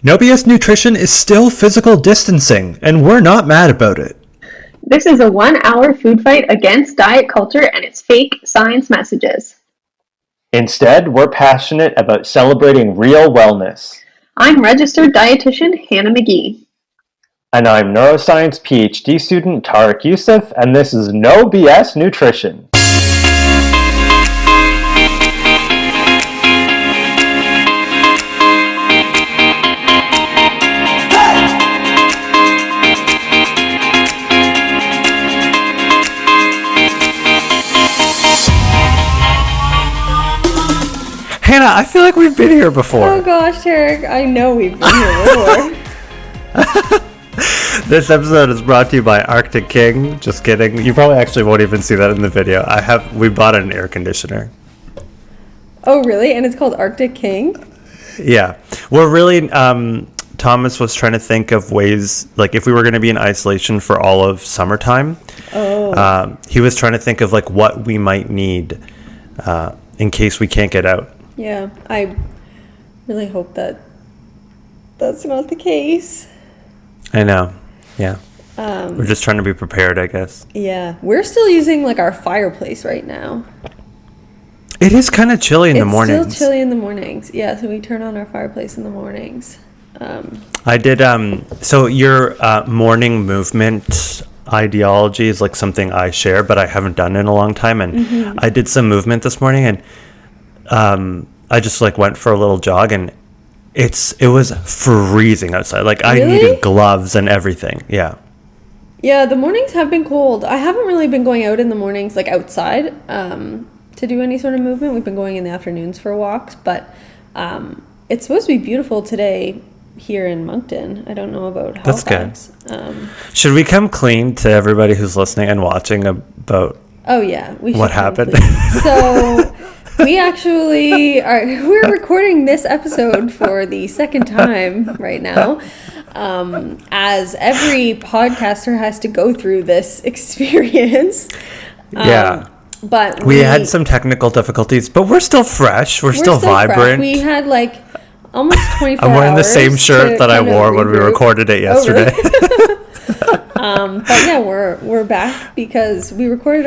No BS Nutrition is still physical distancing, and we're not mad about it. This is a 1-hour food fight against diet culture and its fake science messages. Instead, we're passionate about celebrating real wellness. I'm registered dietitian Hannah McGee. And I'm neuroscience PhD student Tareq Yousef, and this is No BS Nutrition. Hannah, I feel like we've been here before. Oh gosh, Tareq, I know we've been here before. This episode is brought to you by Arctic King. Just kidding. You probably actually won't even see that in the video. We bought an air conditioner. Oh really? And it's called Arctic King? Yeah. We're really, Thomas was trying to think of ways, like if we were going to be in isolation for all of summertime. Oh. He was trying to think of like what we might need in case we can't get out. Yeah, I really hope that that's not the case. I know. Yeah. We're just trying to be prepared, I guess. Yeah, we're still using like our fireplace right now. It is kind of chilly in the mornings. It's still chilly in the mornings. Yeah, so we turn on our fireplace in the mornings. I did, so your morning movement ideology is like something I share, but I haven't done in a long time. And I did some movement this morning, and I just like went for a little jog, and it was freezing outside. Like Really? I needed gloves and everything. Yeah. Yeah, the mornings have been cold. I haven't really been going out in the mornings, like outside, to do any sort of movement. We've been going in the afternoons for walks, but it's supposed to be beautiful today here in Moncton. I don't know about Halifax. That's good. Should we come clean to everybody who's listening and watching about Oh yeah, we should what come happened? clean. So we actually we're recording this episode for the second time right now. As every podcaster has to go through this experience. Yeah. But We had some technical difficulties, but we're still fresh. We're still vibrant. fresh. We had like almost 24 I'm wearing the hours same shirt to that I kind of wore when we regroup. recorded it Oh, really? yesterday. But yeah, we're back because we recorded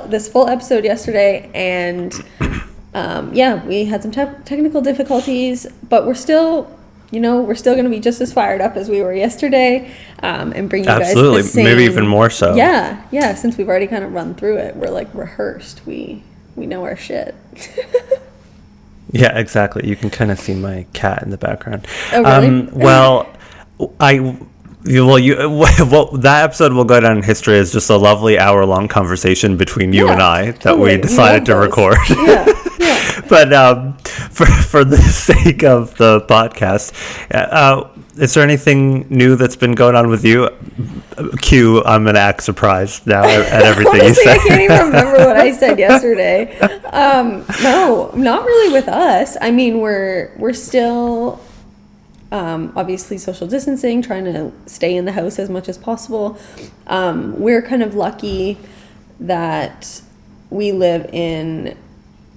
this full episode yesterday, and yeah, we had some technical difficulties, but we're still going to be just as fired up as we were yesterday, and bring you Absolutely. guys the same, Maybe even more so. Yeah, since we've already kind of run through it, we're like rehearsed. We know our shit. Yeah, exactly. You can kind of see my cat in the background. Oh, really? That episode will go down in history as just a lovely hour-long conversation between you and I that we decided to record. Yeah. But for the sake of the podcast, is there anything new that's been going on with you? I'm going to act surprised now at everything Honestly, you said. I can't even remember what I said yesterday. No, not really with us. I mean, we're still obviously social distancing, trying to stay in the house as much as possible. We're kind of lucky that we live in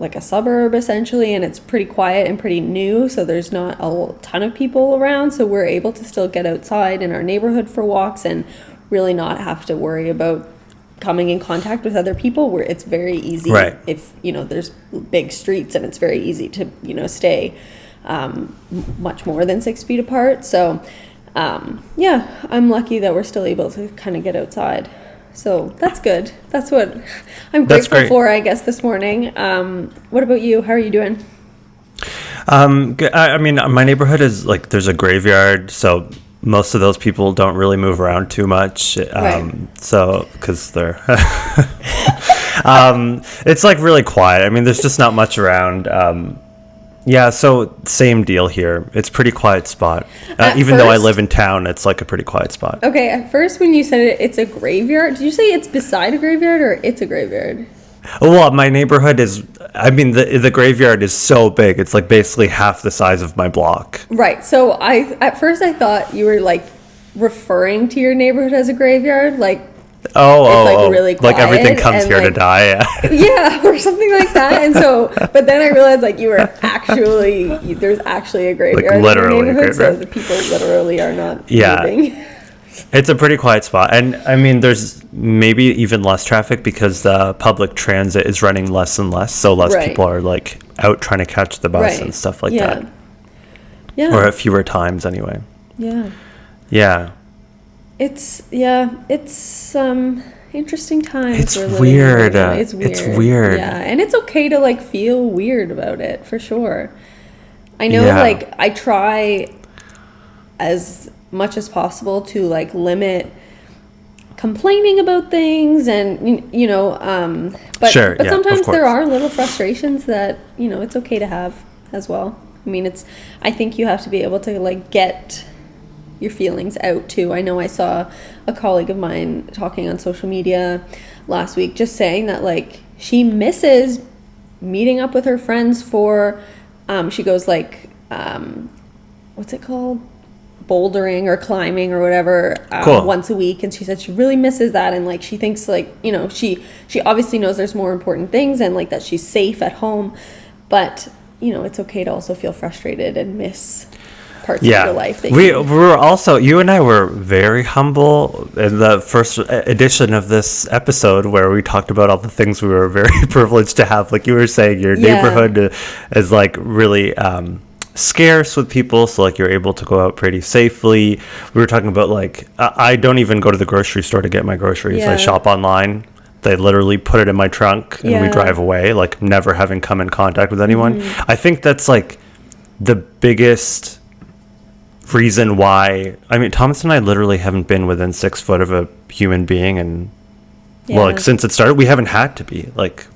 like a suburb essentially, and it's pretty quiet and pretty new, so there's not a ton of people around, so we're able to still get outside in our neighborhood for walks and really not have to worry about coming in contact with other people, where it's very easy. Right. If there's big streets, and it's very easy to stay much more than 6 feet apart. So yeah, I'm lucky that we're still able to kind of get outside. So that's good. That's what I'm grateful for, I guess, this morning. What about you? How are you doing? I mean, my neighborhood is like, there's a graveyard, so most of those people don't really move around too much. Right. So, because they're, it's like really quiet. I mean, there's just not much around. Yeah, so same deal here. It's a pretty quiet spot. Even though I live in town, it's like a pretty quiet spot. Okay, at first when you said it's a graveyard, did you say it's beside a graveyard or it's a graveyard? Well, my neighborhood is, I mean, the graveyard is so big. It's like basically half the size of my block. Right. So at first I thought you were like referring to your neighborhood as a graveyard, like it's like really quiet, like everything comes and, here to like, die. yeah, or something like that. And so, but then I realized like there's actually a graveyard in literally your a neighborhood, so graveyard. the people literally are not Yeah. moving. It's a pretty quiet spot. And I mean, there's maybe even less traffic because the public transit is running less and less. So less Right. people are like out trying to catch the bus Right. and stuff like Yeah. that. Yeah. Or at fewer times anyway. Yeah. Yeah. It's interesting times. It's we're living weird. in right now. It's weird. It's weird. Yeah, and it's okay to like feel weird about it for sure. I know, Yeah. like I try as much as possible to like limit complaining about things, and but Sure, but yeah, of sometimes there course. are little frustrations that it's okay to have as well. I mean, I think you have to be able to like get your feelings out too. I know I saw a colleague of mine talking on social media last week, just saying that like she misses meeting up with her friends for she goes like what's it called, bouldering or climbing or whatever, Cool. once a week, and she said she really misses that, and like she thinks like she obviously knows there's more important things, and like that she's safe at home, but it's okay to also feel frustrated and miss parts of your life that we were also, you and I were very humble in the first edition of this episode where we talked about all the things we were very privileged to have. Like you were saying, your neighborhood is like really scarce with people, so like you're able to go out pretty safely. We were talking about like I don't even go to the grocery store to get my groceries. I shop online. They literally put it in my trunk and we drive away, like never having come in contact with anyone. I think that's like the biggest reason why, I mean, Thomas and I literally haven't been within 6 foot of a human being, and well, like since it started, we haven't had to be, like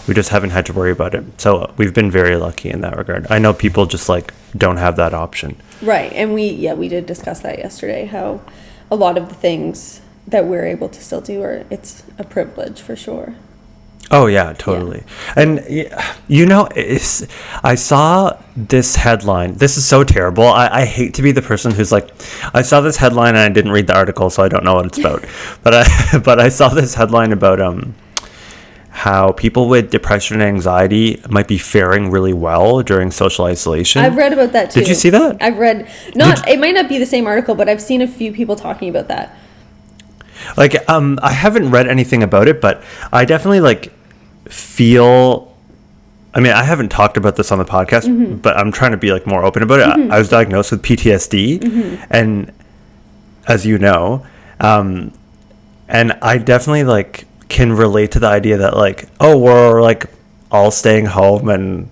we just haven't had to worry about it. So we've been very lucky in that regard. I know people just like don't have that option. Right. And we did discuss that yesterday, how a lot of the things that we're able to still do it's a privilege for sure. Oh yeah, totally. And I saw this headline. This is so terrible. I hate to be the person who's like, I saw this headline and I didn't read the article, so I don't know what it's about. but I saw this headline about how people with depression and anxiety might be faring really well during social isolation. I've read about that too. Did you see that? I've read it might not be the same article, but I've seen a few people talking about that. Like I haven't read anything about it, but I definitely like feel, I mean, I haven't talked about this on the podcast, but I'm trying to be like more open about it. I was diagnosed with PTSD, and as you know, and I definitely like can relate to the idea that like, oh, we're like all staying home and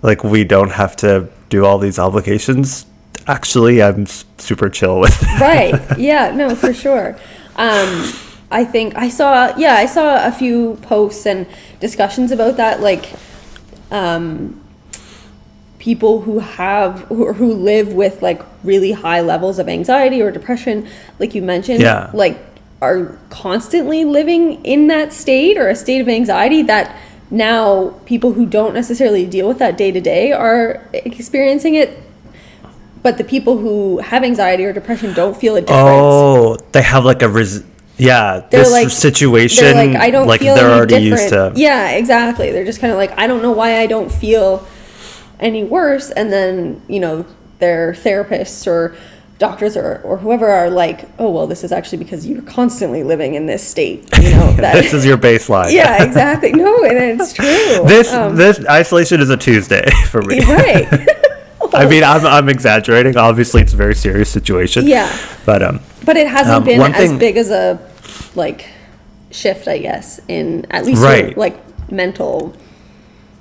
like we don't have to do all these obligations. Actually, I'm super chill with it. Right. Yeah, no, for sure. I think I saw a few posts and discussions about that, like people who live with like really high levels of anxiety or depression, like you mentioned, like are constantly living in that state or a state of anxiety that now people who don't necessarily deal with that day to day are experiencing it. But the people who have anxiety or depression don't feel a difference. Oh, they have like this like, situation. They're like, I don't like feel they're any already different. used to. Yeah, exactly. They're just kind of like, I don't know why I don't feel any worse. And then, their therapists or doctors or whoever are like, oh, well, this is actually because you're constantly living in this state. That this is your baseline. Yeah, exactly. No, and it's true. This isolation is a Tuesday for me. Right. I mean, I'm exaggerating. Obviously, it's a very serious situation. Yeah. But it hasn't been as big as a like shift, I guess, in at least your, like mental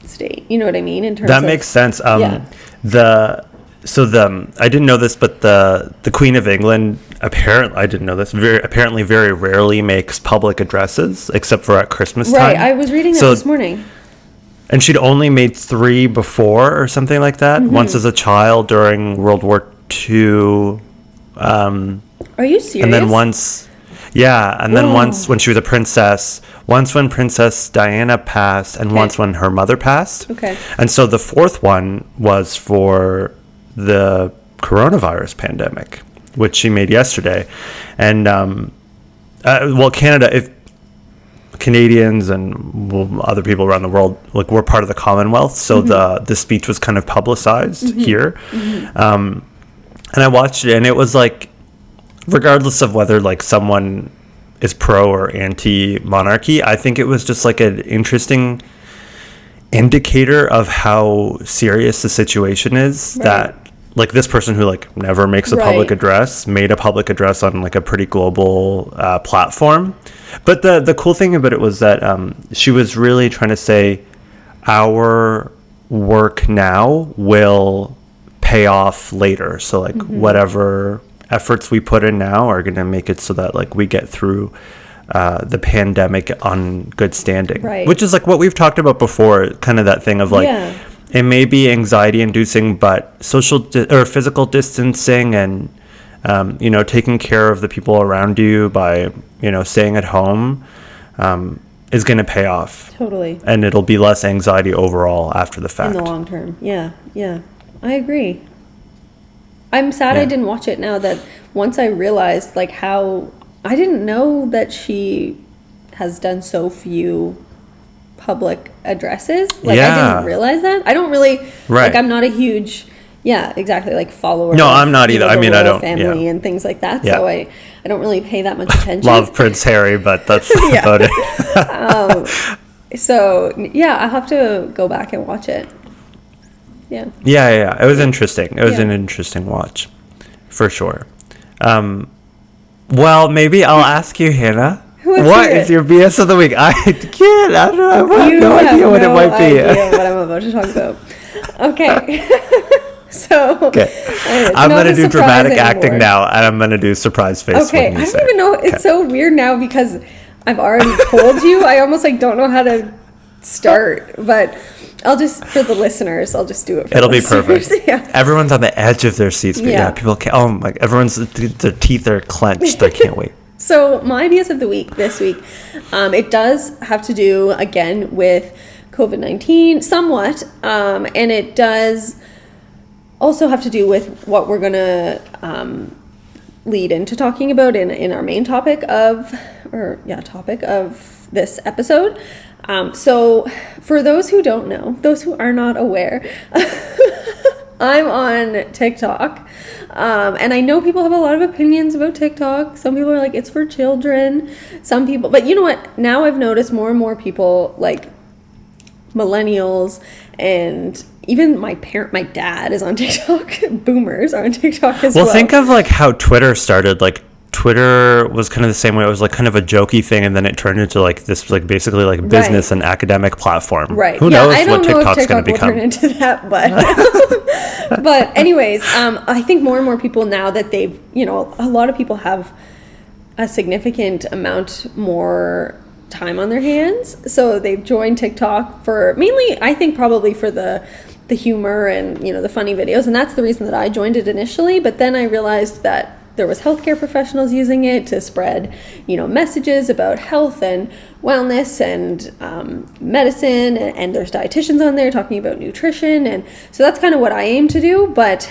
state. You know what I mean? In terms that makes sense. I didn't know this, but the Queen of England apparently, I didn't know this, apparently very rarely makes public addresses except for at Christmas time. Right. I was reading that this morning. And she'd only made 3 before or something like that. Once as a child during World War II. Are you serious? And then once when she was a princess, once when Princess Diana passed, and once when her mother passed. Okay. And so the 4th one was for the coronavirus pandemic, which she made yesterday. And well, Canada, if Canadians and other people around the world, like, we're part of the Commonwealth, so the speech was kind of publicized here. And I watched it, and it was like, regardless of whether like someone is pro or anti-monarchy, I think it was just like an interesting indicator of how serious the situation is. Right. That like this person who like never makes a public address made a public address on like a pretty global platform. But the cool thing about it was that she was really trying to say our work now will pay off later. So like whatever efforts we put in now are going to make it so that like we get through the pandemic on good standing, which is like what we've talked about before, kind of that thing of like it may be anxiety inducing, but social or physical distancing and you know, taking care of the people around you by, you know, staying at home is going to pay off. Totally. And it'll be less anxiety overall after the fact. In the long term. Yeah. I agree. I'm sad I didn't watch it now that once I realized like how I didn't know that she has done so few public addresses. Like I didn't realize that. I don't really like I'm not a huge exactly like follower. No, I'm not either. Know, I mean, I don't family and things like that. So I don't really pay that much attention. Love Prince Harry, but that's about it. So I'll have to go back and watch it. Yeah. It was interesting. It was an interesting watch, for sure. Well, maybe I'll ask you, Hannah. What is your BS of the week? I can't. I don't know. I have no idea what it might be. Idea what I'm about to talk about. Okay. So I'm going to do dramatic acting now, and I'm going to do surprise face. Okay. I don't even know. It's so weird now because I've already told you. I almost like don't know how to start, but I'll just, for the listeners, I'll just do it for It'll the be perfect. Yeah. Everyone's on the edge of their seats, but people can't. Oh my! Everyone's their teeth are clenched. They can't wait. So my BS of the week this week, it does have to do again with COVID-19 somewhat, and it does also have to do with what we're gonna lead into talking about in our main topic of this episode. So for those who don't know, those who are not aware, I'm on TikTok. And I know people have a lot of opinions about TikTok. Some people are like, it's for children. Some people, but you know what? Now I've noticed more and more people like millennials and even my dad is on TikTok. Boomers are on TikTok as well. Well, think of like how Twitter started. Like Twitter was kind of the same way. It was like kind of a jokey thing, and then it turned into like this, like basically like business and academic platform. Right. Who knows I don't what know TikTok's if TikTok going to become? Will turn into that, but but anyways, I think more and more people now that they've, you know, a lot of people have a significant amount more time on their hands, so they've joined TikTok for mainly, I think, probably for the humor and, you know, the funny videos, and that's the reason that I joined it initially. But then I realized that there was healthcare professionals using it to spread, you know, messages about health and wellness and medicine, and there's dietitians on there talking about nutrition, and so that's kind of what I aim to do. But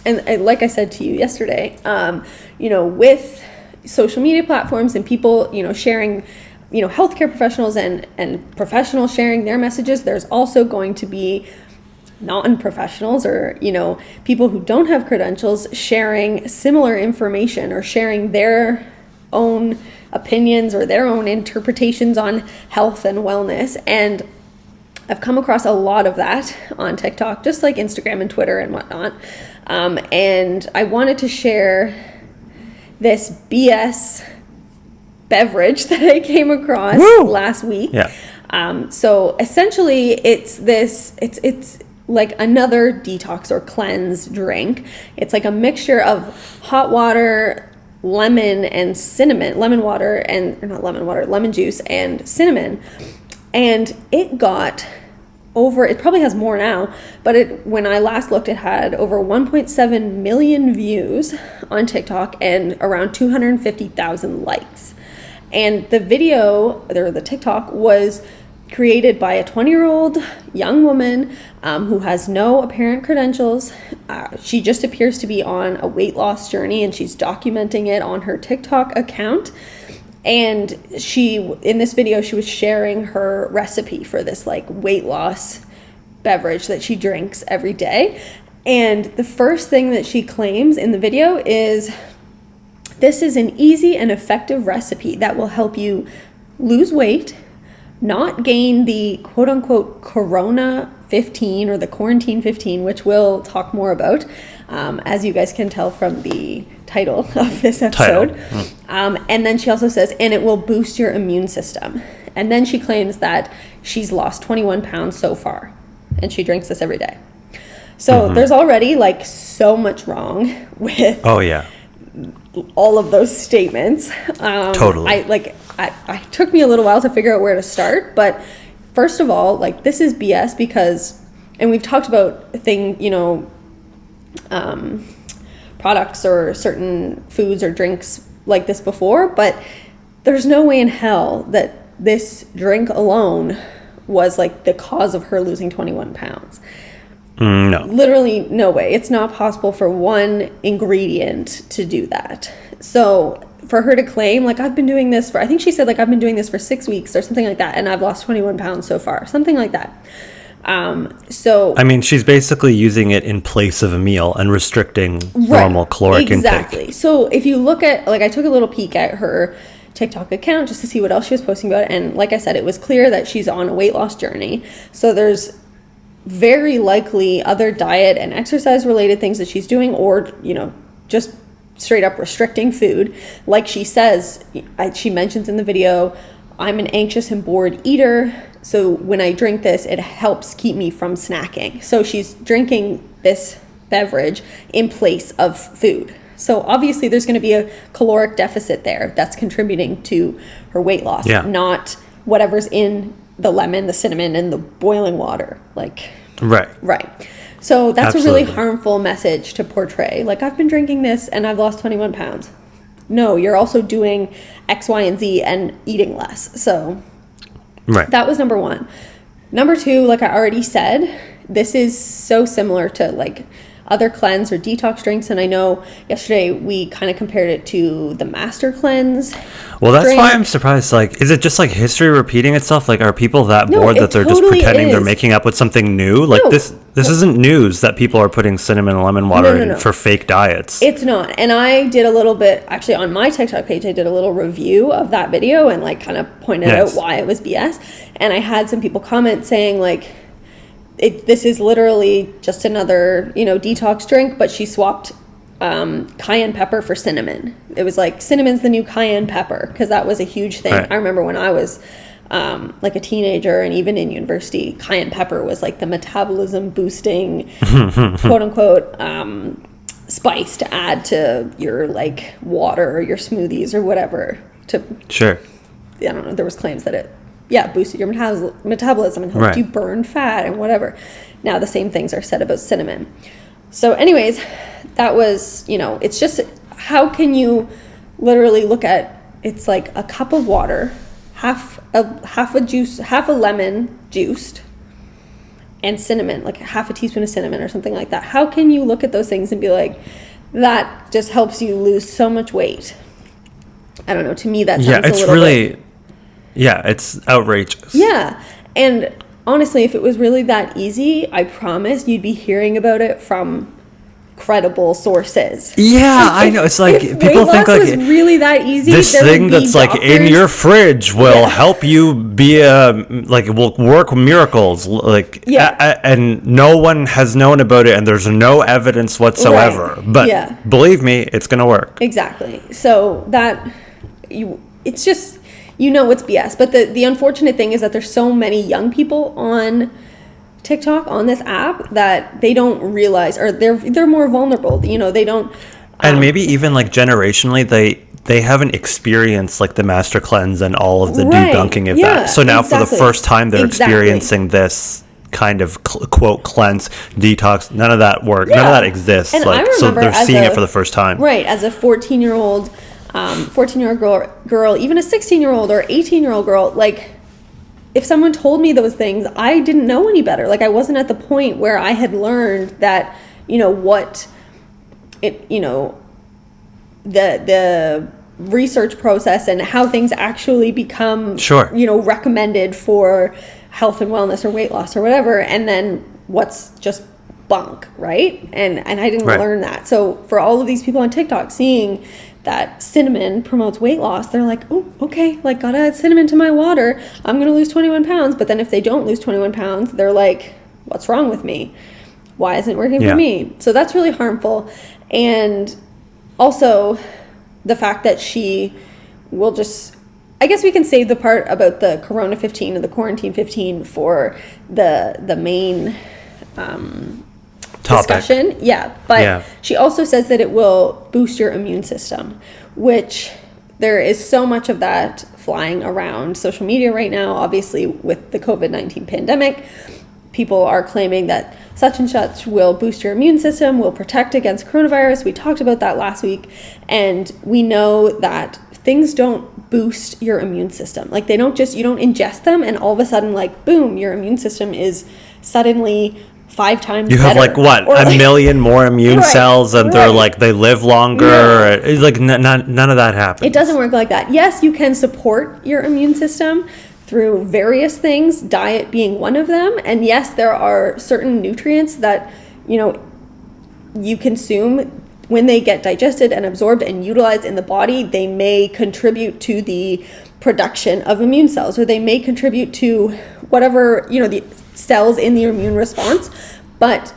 and like I said to you yesterday, you know, with social media platforms and people, you know, sharing, you know, healthcare professionals and professionals sharing their messages, there's also going to be non-professionals or, you know, people who don't have credentials sharing similar information or sharing their own opinions or their own interpretations on health and wellness. And I've come across a lot of that on TikTok, just like Instagram and Twitter and whatnot. And I wanted to share this BS beverage that I came across last week. So essentially it's like another detox or cleanse drink. It's like a mixture of hot water, lemon and cinnamon, lemon juice and cinnamon. And it got it probably has more now, but when I last looked, it had over 1.7 million views on TikTok and around 250,000 likes. And the video, or the TikTok, was created by a 20-year-old young woman who has no apparent credentials. She just appears to be on a weight loss journey, and she's documenting it on her TikTok account. And in this video, she was sharing her recipe for this like weight loss beverage that she drinks every day. And the first thing that she claims in the video is, this is an easy and effective recipe that will help you lose weight, not gain the quote unquote Corona 15 or the Quarantine 15, which we'll talk more about, as you guys can tell from the title of this episode. And then she also says, and it will boost your immune system. And then she claims that she's lost 21 pounds so far, and she drinks this every day. So there's already like so much wrong with all of those statements. Totally. I took me a little while to figure out where to start, but first of all, like, this is BS because, and we've talked about products or certain foods or drinks like this before, but there's no way in hell that this drink alone was like the cause of her losing 21 pounds. No. Literally no way. It's not possible for one ingredient to do that. So for her to claim, like, I've been doing this for, I think she said, like, I've been doing this for 6 weeks or something like that, and I've lost 21 pounds so far, something like that. So I mean, she's basically using it in place of a meal and restricting normal caloric exactly. intake. So if you look at, like, I took a little peek at her TikTok account just to see what else she was posting about, and like I said, it was clear that she's on a weight loss journey. So there's very likely other diet and exercise related things that she's doing, or just straight up restricting food. Like she says, she mentions in the video, I'm an anxious and bored eater, so when I drink this, it helps keep me from snacking. So she's drinking this beverage in place of food. So obviously there's going to be a caloric deficit there that's contributing to her weight loss, not whatever's in the lemon, the cinnamon, and the boiling water. Right. So that's Absolutely. a really harmful message to portray. Like, I've been drinking this and I've lost 21 pounds. No, you're also doing X, Y, and Z and eating less. So that was number one. Number two, like I already said, this is so similar to like other cleanse or detox drinks, and I know yesterday we kind of compared it to the Master Cleanse. Well, that's drink. why I'm surprised. Like, is it just like history repeating itself? Like, are people that bored that they're totally just pretending they're is. making up with something new? Like, this isn't news that people are putting cinnamon and lemon water in for fake diets. It's not. And I did a little bit, actually on my TikTok page, I did a little review of that video and like kind of pointed out why it was BS. And I had some people comment saying like, this is literally just another, detox drink, but she swapped cayenne pepper for cinnamon. It was like, cinnamon's the new cayenne pepper, because that was a huge thing. Right. I remember when I was like a teenager and even in university, cayenne pepper was like the metabolism boosting, quote unquote, spice to add to your like water or your smoothies or whatever. I don't know, there was claims that it boosted your metabolism and helped you burn fat and whatever. Now the same things are said about cinnamon. So anyways, that was, it's just, how can you literally look at, it's like a cup of water, half a lemon juiced, and cinnamon, like half a teaspoon of cinnamon or something like that. How can you look at those things and be like, that just helps you lose so much weight? I don't know, to me that sounds a little bit... Yeah, it's outrageous. Yeah, and honestly, if it was really that easy, I promise you'd be hearing about it from credible sources. Yeah, I know. It's like people think like was really that easy. This thing that's like in your fridge will help you be it will work miracles. And no one has known about it, and there's no evidence whatsoever. Right. But believe me, it's gonna work. Exactly. So it's just. It's BS. But the unfortunate thing is that there's so many young people on TikTok, on this app, that they don't realize, or they're more vulnerable. They don't. And maybe even like generationally, they haven't experienced like the Master Cleanse and all of the debunking of that. So now for the first time, they're experiencing this kind of quote cleanse, detox. None of that work. None of that exists. And so they're seeing it for the first time. Right. As a 14-year-old girl, even a 16-year-old or 18-year-old girl, like, if someone told me those things, I didn't know any better. Like, I wasn't at the point where I had learned that, the research process and how things actually become, Sure. recommended for health and wellness or weight loss or whatever, and then what's just bunk, right? And I didn't Right. learn that. So for all of these people on TikTok seeing that cinnamon promotes weight loss, they're like, oh, okay, like gotta add cinnamon to my water. I'm gonna lose 21 pounds. But then if they don't lose 21 pounds, they're like, what's wrong with me? Why isn't it working Yeah. for me? So that's really harmful. And also the fact that she will just, I guess we can save the part about the Corona 15 and the Quarantine-15 for the main Topic. discussion. Yeah, but Yeah. she also says that it will boost your immune system, which there is so much of that flying around social media right now. Obviously, with the COVID-19 pandemic, people are claiming that such and such will boost your immune system, will protect against coronavirus. We talked about that last week, and we know that things don't boost your immune system. Like you don't ingest them and all of a sudden, like, boom, your immune system is suddenly 5 times You have better. like what, Or, a like, million more immune Right, cells, and they're right. like they live longer. No. It's like none of that happens. It doesn't work like that. Yes, you can support your immune system through various things, diet being one of them. And yes, there are certain nutrients that, you consume. When they get digested and absorbed and utilized in the body, they may contribute to the production of immune cells, or they may contribute to whatever, the cells in the immune response, but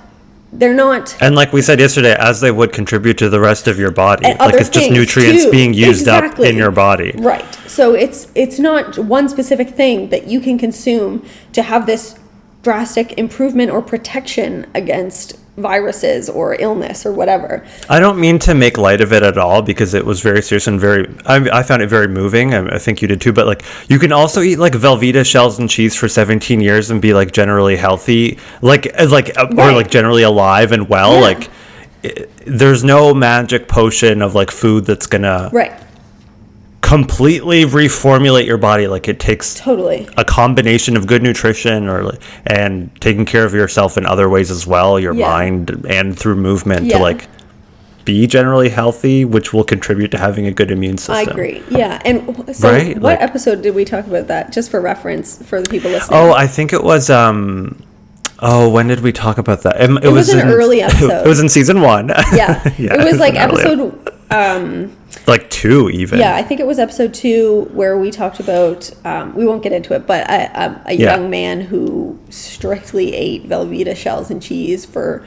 they're not. And like we said yesterday, as they would contribute to the rest of your body, And like other it's just things, nutrients too. being used Exactly. up in your body. Right. So it's not one specific thing that you can consume to have this drastic improvement or protection against viruses or illness or whatever. I don't mean to make light of it at all, because it was very serious and I found it very moving. I think you did too. But like, you can also eat like Velveeta shells and cheese for 17 years and be like generally healthy, or like generally alive and well. Yeah. Like, there's no magic potion of like food that's gonna Right. completely reformulate your body. Like, it takes Totally. a combination of good nutrition and taking care of yourself in other ways as well, your Yeah. mind, and through movement Yeah. to like be generally healthy, which will contribute to having a good immune system. I agree. Yeah. And so Right? what Like- episode did we talk about that? Just for reference for the people listening. Oh, I think it was when did we talk about that? It was an early episode. It was in season 1. Yeah. Yeah, it was like an early episode like 2 even. yeah, I think it was episode 2 where we talked about, we won't get into it, but a young man who strictly ate Velveeta shells and cheese for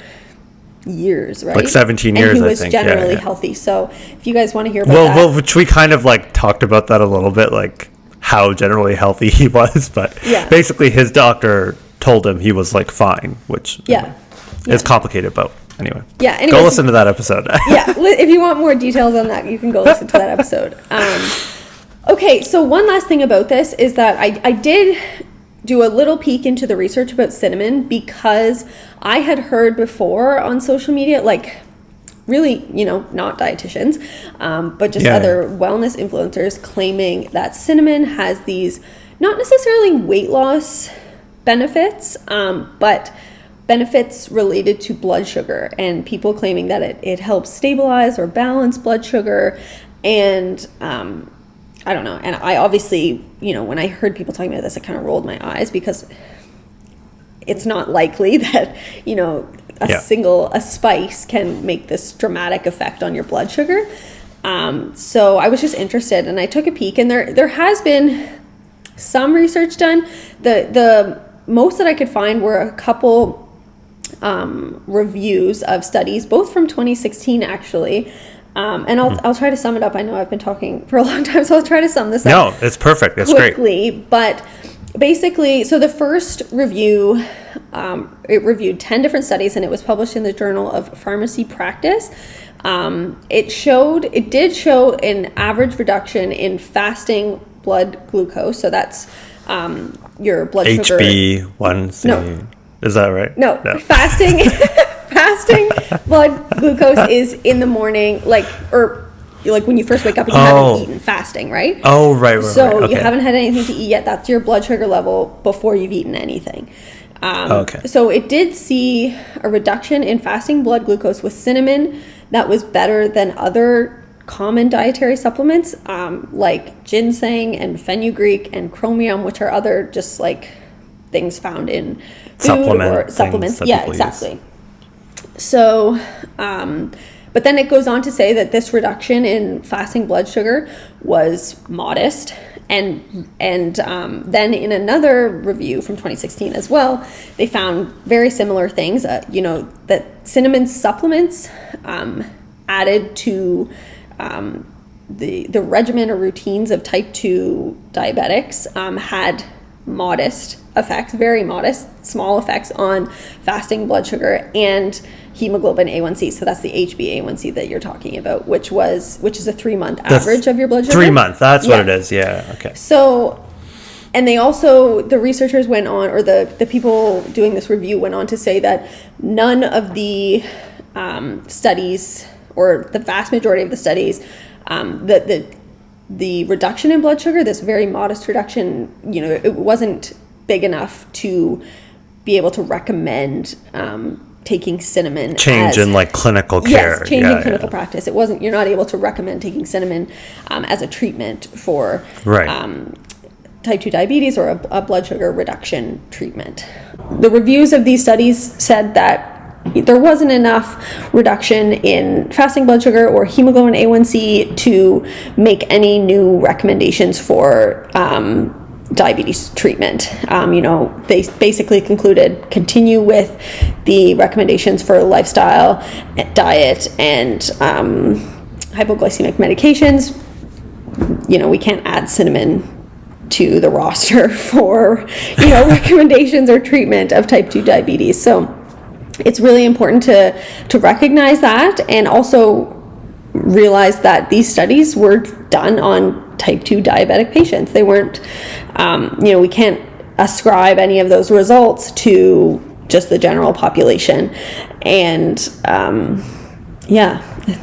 years, right? Like 17 years, and he I was think. generally Yeah. healthy. So if you guys want to hear about that. Well, which we kind of like talked about that a little bit, like how generally healthy he was, but Yeah. basically his doctor told him he was like fine, which Yeah. is complicated, but anyway. Yeah, Go anyways. listen to that episode. Yeah, if you want more details on that, you can go listen to that episode. Okay, so one last thing about this is that I did do a little peek into the research about cinnamon, because I had heard before on social media, like really, not dietitians, but just Yeah. other wellness influencers claiming that cinnamon has these not necessarily weight loss benefits, but benefits related to blood sugar, and people claiming that it helps stabilize or balance blood sugar. And I don't know. And I obviously, when I heard people talking about this, I kind of rolled my eyes, because it's not likely that, a spice can make this dramatic effect on your blood sugar. So I was just interested, and I took a peek, and there has been some research done. The most that I could find were a couple reviews of studies, both from 2016 actually. And I'll try to sum it up. I know I've been talking for a long time, so I'll try to sum this up. No, it's perfect. It's quickly, great. But basically, so the first review, it reviewed 10 different studies, and it was published in the Journal of Pharmacy Practice. It did show an average reduction in fasting blood glucose. So that's your blood sugar. HB1C. No. Is that right? No. Fasting blood glucose is in the morning, like when you first wake up and you haven't eaten, fasting, right? Oh, right. So Okay. you haven't had anything to eat yet. That's your blood sugar level before you've eaten anything. Okay. So it did see a reduction in fasting blood glucose with cinnamon that was better than other common dietary supplements, like ginseng and fenugreek and chromium, which are other just like things found in food or supplements. Yeah, exactly. So, but then it goes on to say that this reduction in fasting blood sugar was modest. And then in another review from 2016 as well, they found very similar things, that cinnamon supplements added to the regimen or routines of type 2 diabetics had modest effects, very modest, small effects on fasting blood sugar and hemoglobin A1C. So that's the HbA1c that you're talking about, which is a 3-month average of your blood sugar. 3 months, that's what it is. Yeah, okay. So, and they also, the researchers went on, or the people doing this review went on to say that none of the studies, or the vast majority of the studies, the reduction in blood sugar, this very modest reduction, it wasn't big enough to be able to recommend taking cinnamon change in like clinical care. Yes, change in clinical practice. It wasn't, you're not able to recommend taking cinnamon as a treatment for type 2 diabetes or a blood sugar reduction treatment. The reviews of these studies said that there wasn't enough reduction in fasting blood sugar or hemoglobin A1C to make any new recommendations for diabetes treatment. They basically concluded continue with the recommendations for lifestyle, diet, and hypoglycemic medications. We can't add cinnamon to the roster for recommendations or treatment of type 2 diabetes. So it's really important to recognize that, and also realize that these studies were done on type 2 diabetic patients. They weren't, we can't ascribe any of those results to just the general population. And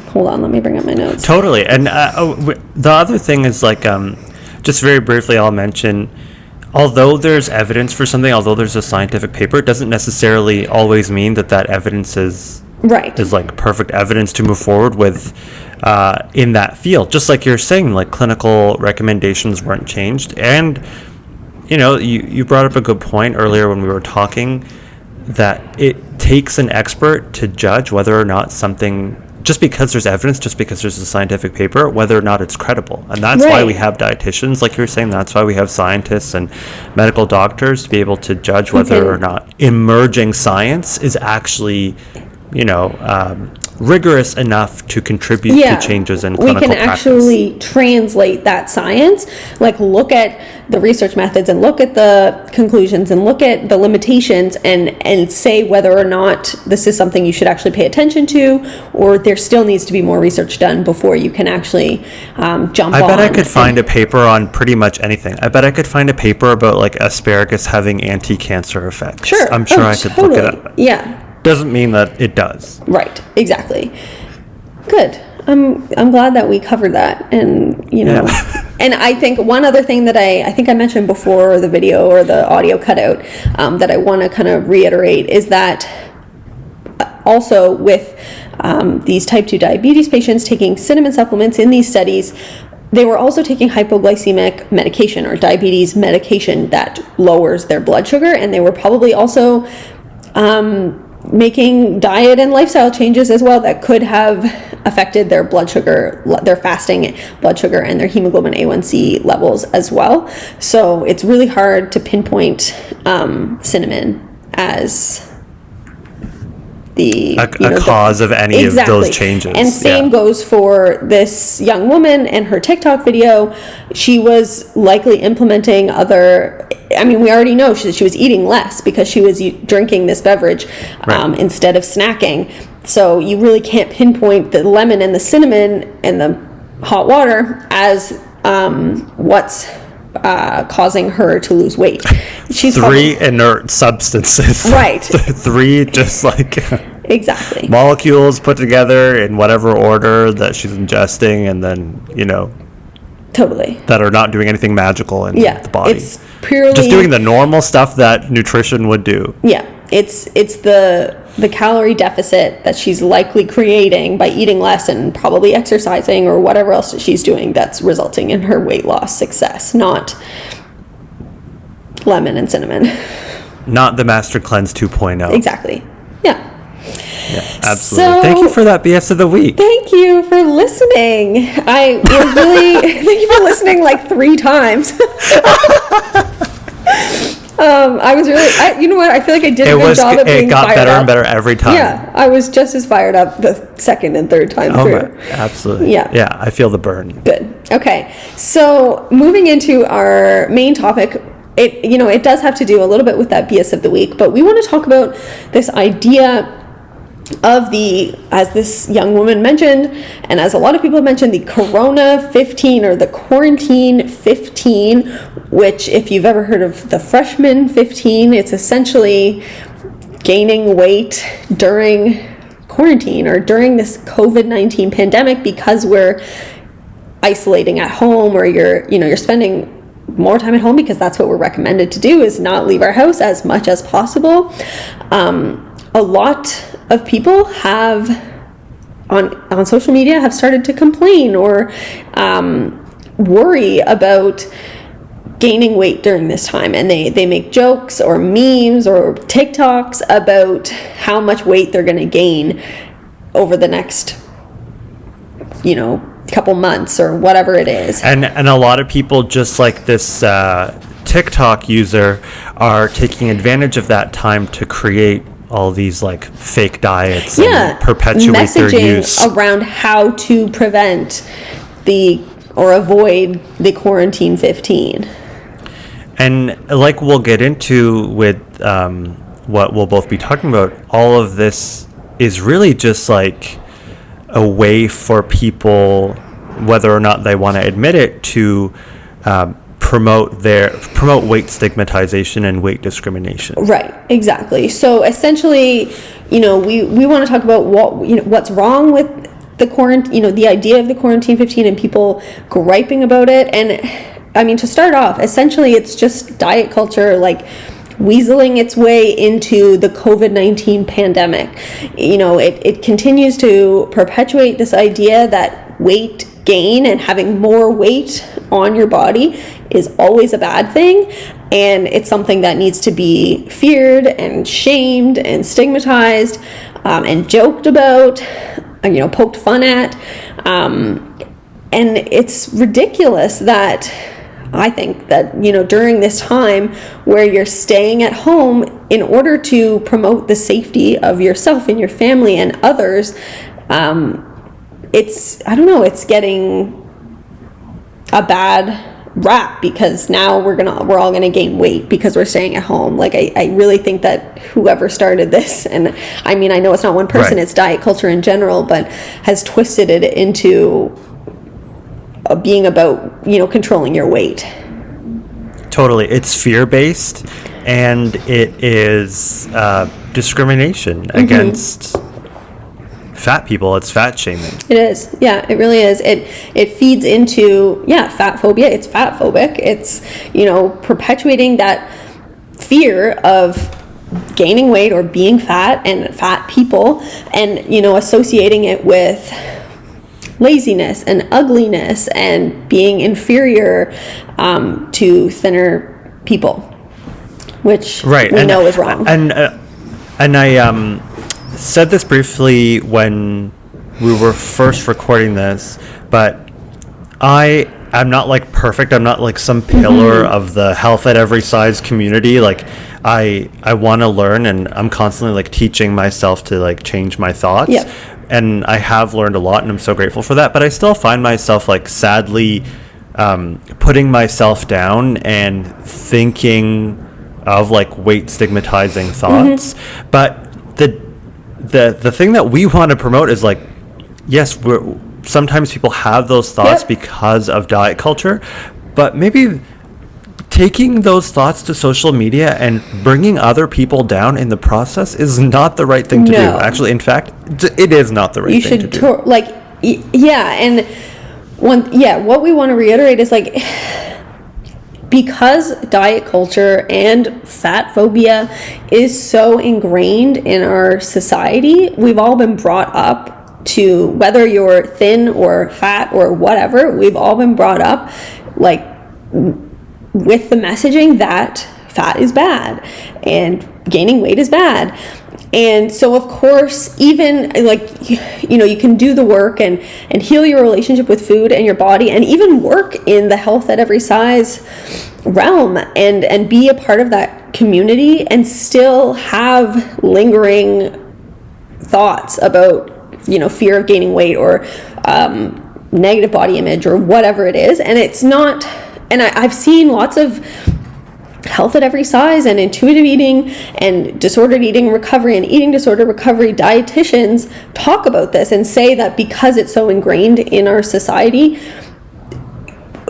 hold on, let me bring up my notes. Totally. And the other thing is like, just very briefly, I'll mention, although there's evidence for something, although there's a scientific paper, it doesn't necessarily always mean that evidence is like perfect evidence to move forward with in that field. Just like you're saying, like clinical recommendations weren't changed. And, you brought up a good point earlier when we were talking, that it takes an expert to judge whether or not something, just because there's evidence, just because there's a scientific paper, whether or not it's credible. And that's why we have dietitians, like you were saying. That's why we have scientists and medical doctors to be able to judge whether or not emerging science is actually, rigorous enough to contribute to changes in clinical practice. We can actually translate that science, like look at the research methods and look at the conclusions and look at the limitations and say whether or not this is something you should actually pay attention to, or there still needs to be more research done before you can actually jump on. I bet I could find a paper on pretty much anything. I bet I could find a paper about like asparagus having anti-cancer effects. Sure. I'm sure I could look it up. Yeah. Doesn't mean that it does. Right, exactly. Good. I'm glad that we covered that, and and I think one other thing that I think I mentioned before the video or the audio cutout that I want to kind of reiterate is that also with these type 2 diabetes patients taking cinnamon supplements in these studies, they were also taking hypoglycemic medication or diabetes medication that lowers their blood sugar, and they were probably also making diet and lifestyle changes as well that could have affected their blood sugar, their fasting blood sugar, and their hemoglobin A1C levels as well. So it's really hard to pinpoint cinnamon as the cause of any of those changes. And same goes for this young woman and her TikTok video. She was likely implementing we already know she was eating less because she was drinking this beverage instead of snacking. So you really can't pinpoint the lemon and the cinnamon and the hot water as what's causing her to lose weight. She's three inert substances. Right. Three just like exactly molecules put together in whatever order that she's ingesting, and then totally that are not doing anything magical in the body. It's purely just doing the normal stuff that nutrition would do. Yeah, it's the the calorie deficit that she's likely creating by eating less and probably exercising or whatever else that she's doing that's resulting in her weight loss success, not lemon and cinnamon. Not the Master Cleanse 2.0. Exactly. Yeah. Yeah, absolutely. So, thank you for that BS of the week. Thank you for listening. I was really thank you for listening like 3 times. I was really, you know what? I feel like I did a good job of being fired up. It got better and better every time. Yeah, I was just as fired up the second and third time through. Absolutely. Yeah. Yeah, I feel the burn. Good. Okay. So moving into our main topic, it does have to do a little bit with that BS of the week, but we want to talk about this idea of as this young woman mentioned, and as a lot of people have mentioned, the Corona-15 or the Quarantine-15, which if you've ever heard of the Freshman 15, it's essentially gaining weight during quarantine or during this COVID-19 pandemic because we're isolating at home, or you're spending more time at home because that's what we're recommended to do, is not leave our house as much as possible. A lot of people have on social media have started to complain or worry about gaining weight during this time, and they make jokes or memes or TikToks about how much weight they're going to gain over the next couple months or whatever it is. And a lot of people, just like this TikTok user, are taking advantage of that time to create all these like fake diets and perpetuate their use. Messaging around how to prevent or avoid the Quarantine-15. And like we'll get into with what we'll both be talking about, all of this is really just like a way for people, whether or not they want to admit it, to promote weight stigmatization and weight discrimination. Right, exactly. So essentially, we want to talk about what's wrong with the quarantine, the idea of the Quarantine-15 and people griping about it. And I mean, to start off, essentially it's just diet culture, like weaseling its way into the COVID-19 pandemic. It continues to perpetuate this idea that weight gain and having more weight on your body is always a bad thing, and it's something that needs to be feared and shamed and stigmatized and joked about, poked fun at, and it's ridiculous that I think that during this time where you're staying at home in order to promote the safety of yourself and your family and others, it's getting a bad rap because now we're all gonna gain weight because we're staying at home. Like I really think that whoever started this, and I mean I know it's not one person, right, it's diet culture in general, but has twisted it into being about controlling your weight. Totally. It's fear-based, and it is discrimination against fat people. It's fat shaming. It is. Yeah, it really is. It feeds into fat phobia. It's fat phobic. It's perpetuating that fear of gaining weight or being fat and fat people, and associating it with laziness and ugliness and being inferior to thinner people, which we know is wrong. And I said this briefly when we were first recording this, but I'm not like perfect. I'm not like some pillar of the health at every size community. Like I want to learn, and I'm constantly like teaching myself to like change my thoughts. Yep. And I have learned a lot, and I'm so grateful for that. But I still find myself like sadly putting myself down and thinking of like weight stigmatizing thoughts. But the thing that we want to promote is like, yes, sometimes people have those thoughts because of diet culture, but maybe taking those thoughts to social media and bringing other people down in the process is not the right thing to do. Actually, in fact, it is not the right thing to do. And what we want to reiterate is like, because diet culture and fat phobia is so ingrained in our society, we've all been brought up to, whether you're thin or fat or whatever, we've all been brought up like with the messaging that fat is bad and gaining weight is bad. And so of course, even like, you know, you can do the work and heal your relationship with food and your body, and even work in the health at every size realm and be a part of that community, and still have lingering thoughts about, you know, fear of gaining weight or negative body image or whatever it is. And it's not, and I've seen lots of health at every size and intuitive eating and disordered eating recovery and eating disorder recovery dietitians talk about this and say that because it's so ingrained in our society,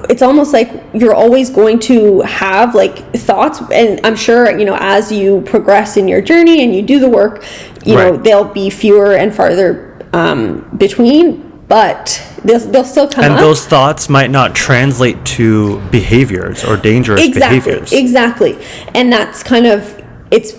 it's almost like you're always going to have like thoughts. And I'm sure, you know, as you progress in your journey and you do the work, you know, there'll be fewer and farther between, but they'll still come up. And those thoughts might not translate to behaviors or dangerous behaviors. Exactly. And that's kind of, it's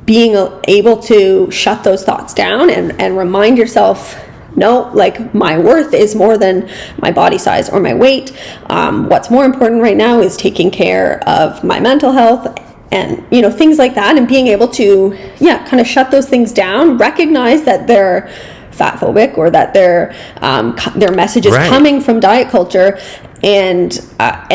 being able to shut those thoughts down and remind yourself, no, like my worth is more than my body size or my weight. What's more important right now is taking care of my mental health and, you know, things like that. And being able to, kind of shut those things down, recognize that they're fat phobic or that their message is coming from diet culture, and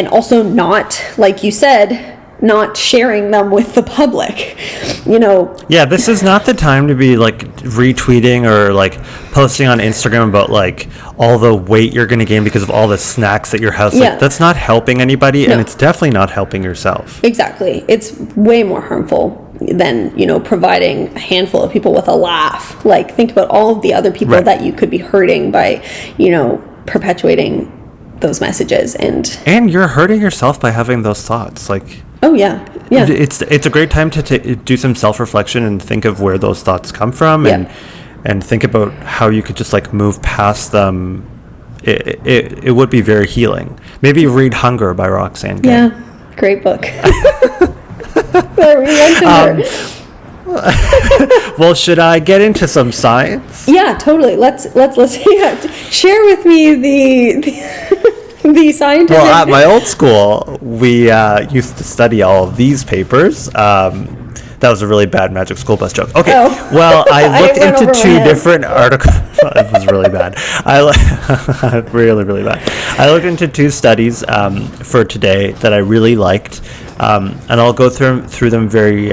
also not, like you said, not sharing them with the public, you know. Yeah, this is not the time to be like retweeting or like posting on Instagram about like all the weight you're going to gain because of all the snacks at your house. Like, that's not helping anybody, and it's definitely not helping yourself. Exactly. It's way more harmful than, you know, providing a handful of people with a laugh. Like, think about all of the other people that you could be hurting by, you know, perpetuating those messages. And you're hurting yourself by having those thoughts. Like, it's a great time to do some self-reflection and think of where those thoughts come from, and think about how you could just like move past them. It would be very healing. Maybe read Hunger by Roxane Gay. Yeah, great book. We mentioned her. Well, should I get into some science? Yeah, totally. Let's share with me the scientific. Well, at my old school, we used to study all of these papers. That was a really bad Magic School Bus joke. Okay, well, I looked into two different articles. It was really bad. Really, really bad. I looked into two studies for today that I really liked, and I'll go through them very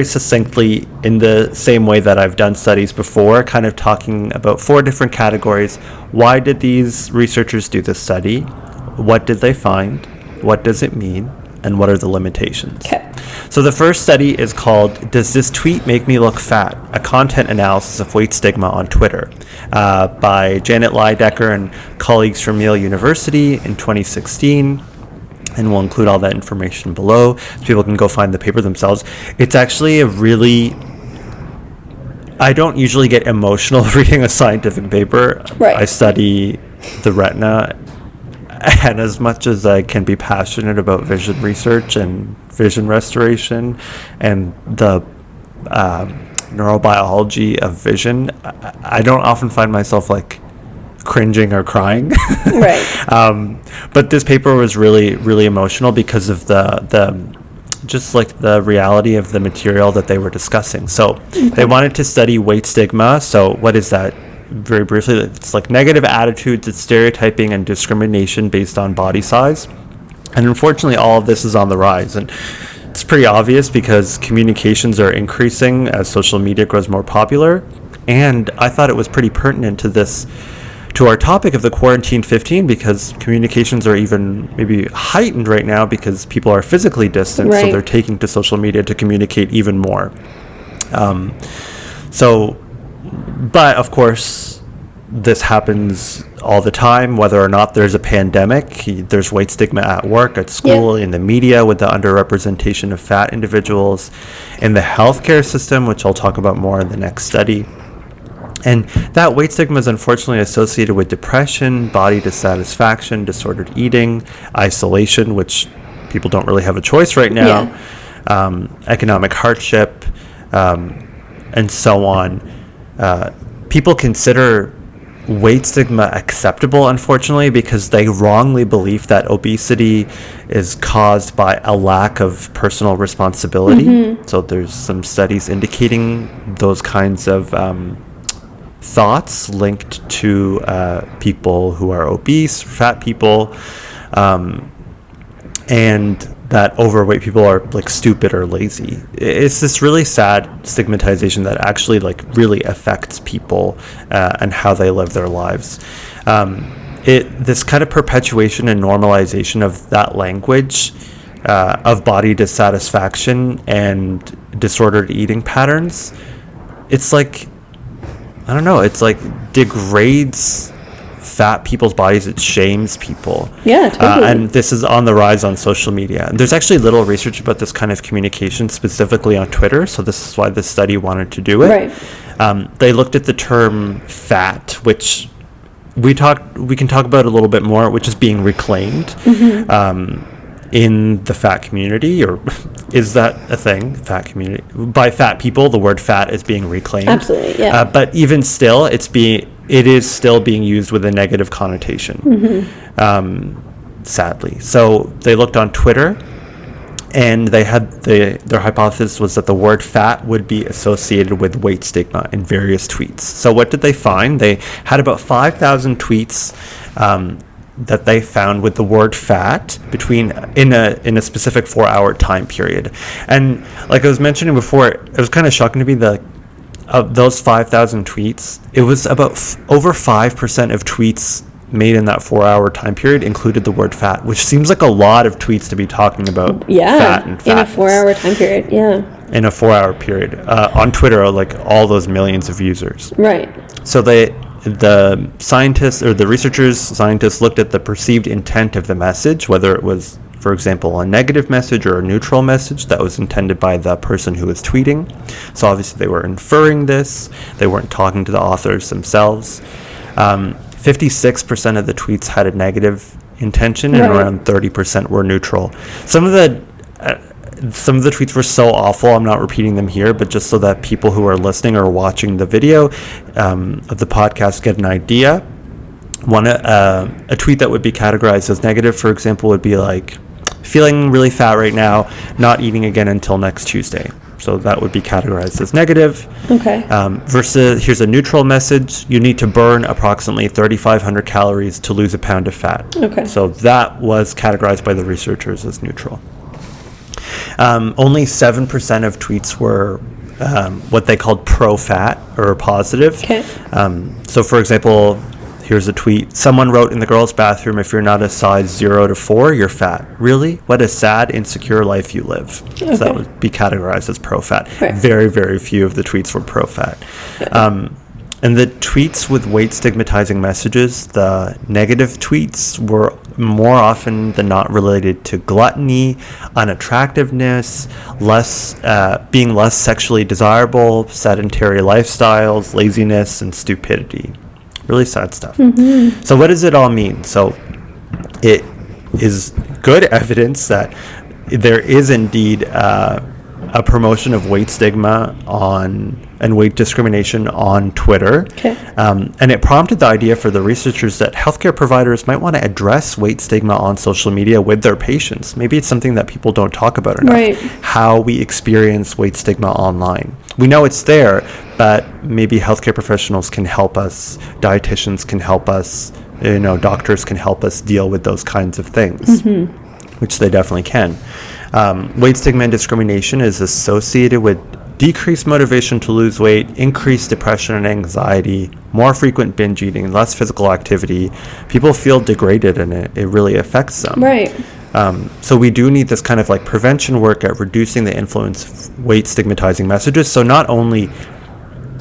succinctly in the same way that I've done studies before, kind of talking about four different categories. Why did these researchers do this study? What did they find? What does it mean? And what are the limitations? Okay. So the first study is called "Does This Tweet Make Me Look Fat? A Content Analysis of Weight Stigma on Twitter" by Janet Leidecker and colleagues from Yale University in 2016. And we'll include all that information below so people can go find the paper themselves. It's actually I don't usually get emotional reading a scientific paper. I study the retina, and as much as I can be passionate about vision research and vision restoration and the neurobiology of vision, I don't often find myself like cringing or crying. But this paper was really, really emotional because of the just like the reality of the material that they were discussing. So they wanted to study weight stigma. So what is that? Very briefly, it's like negative attitudes, it's stereotyping and discrimination based on body size. And unfortunately, all of this is on the rise. And it's pretty obvious because communications are increasing as social media grows more popular. And I thought it was pretty pertinent to our topic of the Quarantine-15, because communications are even maybe heightened right now because people are physically distant, so they're taking to social media to communicate even more. But of course, this happens all the time, whether or not there's a pandemic. There's weight stigma at work, at school, in the media with the underrepresentation of fat individuals, in the healthcare system, which I'll talk about more in the next study. And that weight stigma is unfortunately associated with depression, body dissatisfaction, disordered eating, isolation, which people don't really have a choice right now, economic hardship, and so on. People consider weight stigma acceptable, unfortunately, because they wrongly believe that obesity is caused by a lack of personal responsibility. So there's some studies indicating those kinds of thoughts linked to people who are obese, fat people, and that overweight people are like stupid or lazy. It's this really sad stigmatization that actually like really affects people and how they live their lives. This kind of perpetuation and normalization of that language of body dissatisfaction and disordered eating patterns, it's like, I don't know, it's like degrades fat people's bodies. It shames people. Yeah, totally. And this is on the rise on social media. And there's actually little research about this kind of communication specifically on Twitter. So this is why this study wanted to do it. Right. They looked at the term fat, which we can talk about a little bit more, which is being reclaimed in the fat community, or is that a thing? Fat community, by fat people, the word fat is being reclaimed. Absolutely, yeah. But even still, it is still being used with a negative connotation, sadly. So they looked on Twitter, and they had their hypothesis was that the word fat would be associated with weight stigma in various tweets. So what did they find? They had about 5,000 tweets that they found with the word fat in a specific 4-hour time period. And like I was mentioning before, it was kind of shocking to me that of those 5,000 tweets, it was about over 5% of tweets made in that 4-hour time period included the word fat, which seems like a lot of tweets to be talking about fat and fat. In a 4-hour time period, in a 4-hour period on Twitter, like all those millions of users. Right. So the scientists looked at the perceived intent of the message, whether it was, for example, a negative message or a neutral message that was intended by the person who was tweeting. So obviously they were inferring this. They weren't talking to the authors themselves. 56% of the tweets had a negative intention, and around 30% were neutral. Some of the tweets were so awful, I'm not repeating them here, but just so that people who are listening or watching the video of the podcast get an idea. A tweet that would be categorized as negative, for example, would be like, feeling really fat right now, not eating again until next Tuesday. So that would be categorized as negative. Okay. Versus, here's a neutral message. You need to burn approximately 3,500 calories to lose a pound of fat. Okay. So that was categorized by the researchers as neutral. Only 7% of tweets were what they called pro-fat or positive. Okay. So for example, here's a tweet. Someone wrote in the girls' bathroom, if you're not a size 0 to 4, you're fat. Really? What a sad, insecure life you live. Okay. So that would be categorized as pro-fat. Right. Very, very few of the tweets were pro-fat. And the tweets with weight stigmatizing messages, the negative tweets, were more often than not related to gluttony, unattractiveness, being less sexually desirable, sedentary lifestyles, laziness, and stupidity. Really sad stuff. Mm-hmm. So what does it all mean? So it is good evidence that there is indeed a promotion of weight stigma and weight discrimination on Twitter. Okay. And it prompted the idea for the researchers that healthcare providers might want to address weight stigma on social media with their patients. Maybe it's something that people don't talk about enough. Right. How we experience weight stigma online. We know it's there, but maybe healthcare professionals can help us, dietitians can help us, doctors can help us deal with those kinds of things, which they definitely can. Weight stigma and discrimination is associated with decreased motivation to lose weight, increased depression and anxiety, more frequent binge eating, less physical activity. People feel degraded, and it really affects them. Right. So we do need this kind of like prevention work at reducing the influence of weight stigmatizing messages. So not only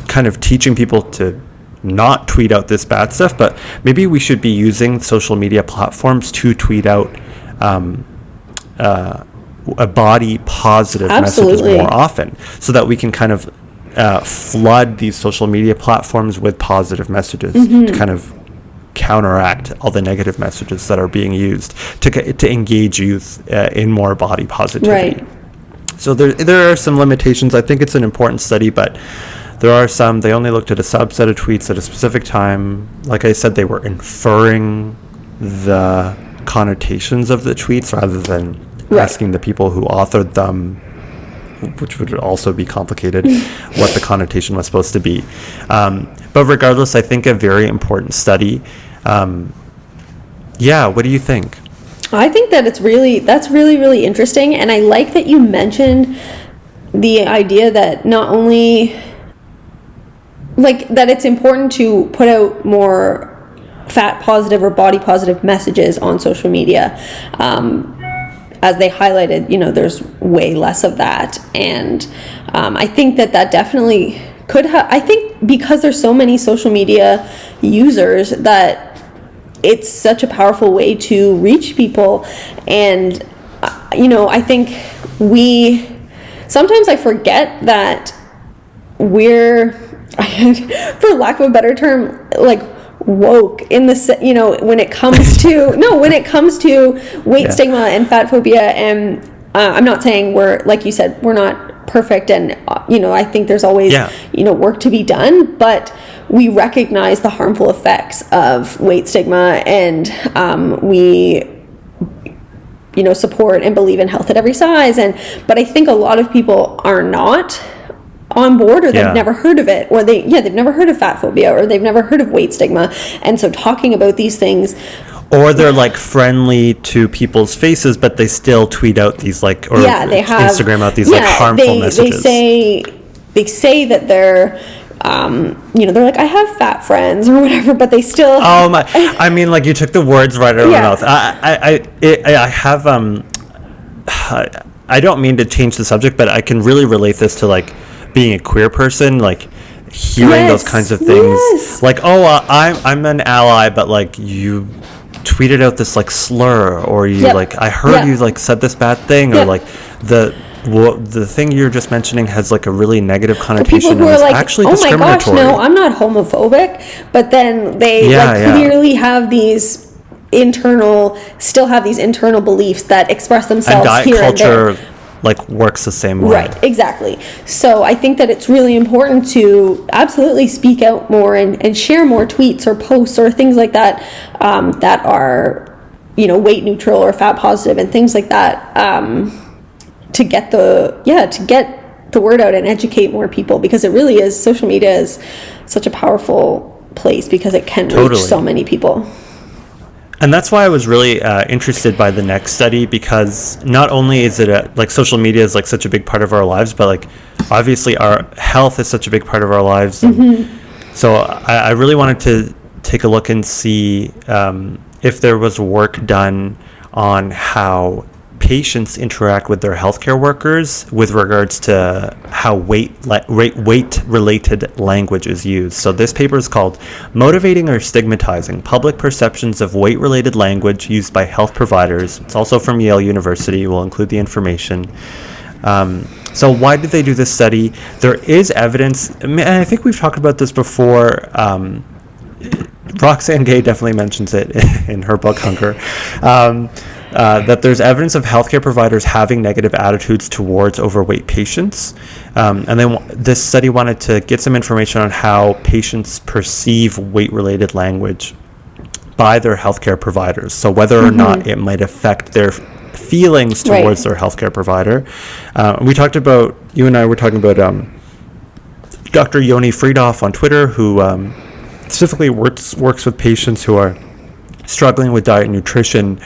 kind of teaching people to not tweet out this bad stuff, but maybe we should be using social media platforms to tweet out a body positive messages more often, so that we can kind of flood these social media platforms with positive messages to kind of counteract all the negative messages that are being used to engage youth in more body positivity. Right. So there are some limitations. I think it's an important study, but there are some. They only looked at a subset of tweets at a specific time. Like I said, they were inferring the connotations of the tweets rather than asking the people who authored them, which would also be complicated, what the connotation was supposed to be. But regardless, I think a very important study. What do you think? I think that that's really interesting, and I like that you mentioned the idea that not only like that it's important to put out more fat positive or body positive messages on social media. As they highlighted, there's way less of that, and I think that definitely could have. I think because there's so many social media users that it's such a powerful way to reach people, and I think sometimes I forget that we're, for lack of a better term, like woke in the when it comes to weight stigma and fat phobia, and I'm not saying we're, like you said, we're not perfect, and I think there's always work to be done, but we recognize the harmful effects of weight stigma, and we support and believe in health at every size, but I think a lot of people are not on board, or they've never heard of it, or they've never heard of fat phobia, or they've never heard of weight stigma, and so talking about these things, or they're like friendly to people's faces, but they still tweet out these they have Instagram out these harmful messages. They say that they're they're like, I have fat friends or whatever, but they still. Oh my! I mean, like, you took the words right out of my mouth. I have I don't mean to change the subject, but I can really relate this to like being a queer person, like hearing those kinds of things, like, I'm an ally, but like you tweeted out this like slur, or you I heard you like said this bad thing, or like the thing you're just mentioning has like a really negative connotation, people who are like, actually oh my gosh, discriminatory. no, I'm not homophobic, but then they clearly have these internal beliefs that express themselves, and diet culture and there. Like works the same way. Right, exactly. So I think that it's really important to absolutely speak out more and share more tweets or posts or things like that that are weight neutral or fat positive and things like that, to get the word out and educate more people, because it really is, social media is such a powerful place because it can reach so many people. And that's why I was really interested by the next study, because not only is it like social media is like such a big part of our lives, but like obviously our health is such a big part of our lives. So I really wanted to take a look and see if there was work done on how patients interact with their healthcare workers with regards to how weight-related language is used. So this paper is called Motivating or Stigmatizing Public Perceptions of Weight-Related Language Used by Health Providers. It's also from Yale University. We'll include the information. So why did they do this study? There is evidence, and I think we've talked about this before. Roxane Gay definitely mentions it in her book Hunger. That there's evidence of healthcare providers having negative attitudes towards overweight patients. And then this study wanted to get some information on how patients perceive weight-related language by their healthcare providers. So whether or not it might affect their feelings towards their healthcare provider. You and I were talking about Dr. Yoni Friedhoff on Twitter, who specifically works with patients who are struggling with diet and nutrition.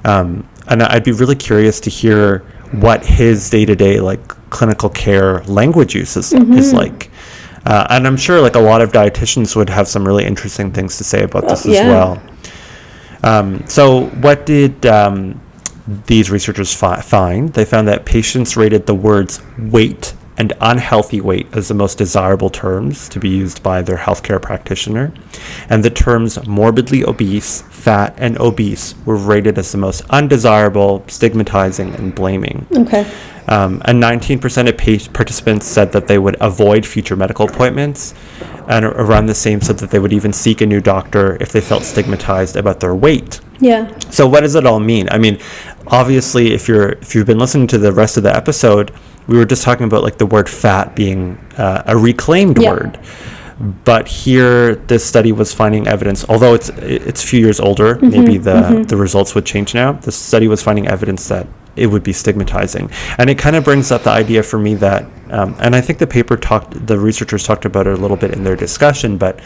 And I'd be really curious to hear what his day-to-day like clinical care language use is like. And I'm sure like a lot of dietitians would have some really interesting things to say about this as well. So what did these researchers find? They found that patients rated the words weight and unhealthy weight as the most desirable terms to be used by their healthcare practitioner. And the terms morbidly obese, fat, and obese were rated as the most undesirable, stigmatizing, and blaming. Okay. And 19% of participants said that they would avoid future medical appointments, and around the same said that they would even seek a new doctor if they felt stigmatized about their weight. Yeah. So what does it all mean? I mean, obviously, if you've been listening to the rest of the episode, we were just talking about like the word fat being a reclaimed word. But here, this study was finding evidence, although it's a few years older, maybe the results would change now. The study was finding evidence that it would be stigmatizing. And it kind of brings up the idea for me that, and I think the researchers talked about it a little bit in their discussion, but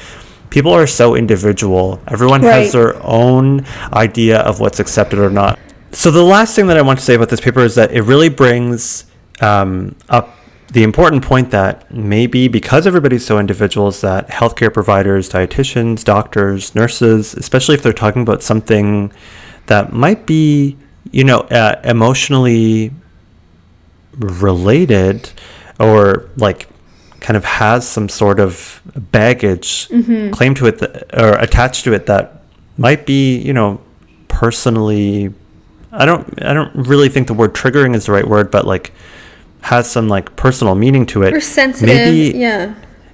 people are so individual. Everyone has their own idea of what's accepted or not. So the last thing that I want to say about this paper is that it really brings up the important point that maybe because everybody's so individual, is that healthcare providers, dietitians, doctors, nurses, especially if they're talking about something that might be, emotionally related or like kind of has some sort of baggage claim to it or attached to it that might be, personally, I don't really think the word triggering is the right word, but like has some like personal meaning to it. Or sensitive. Maybe,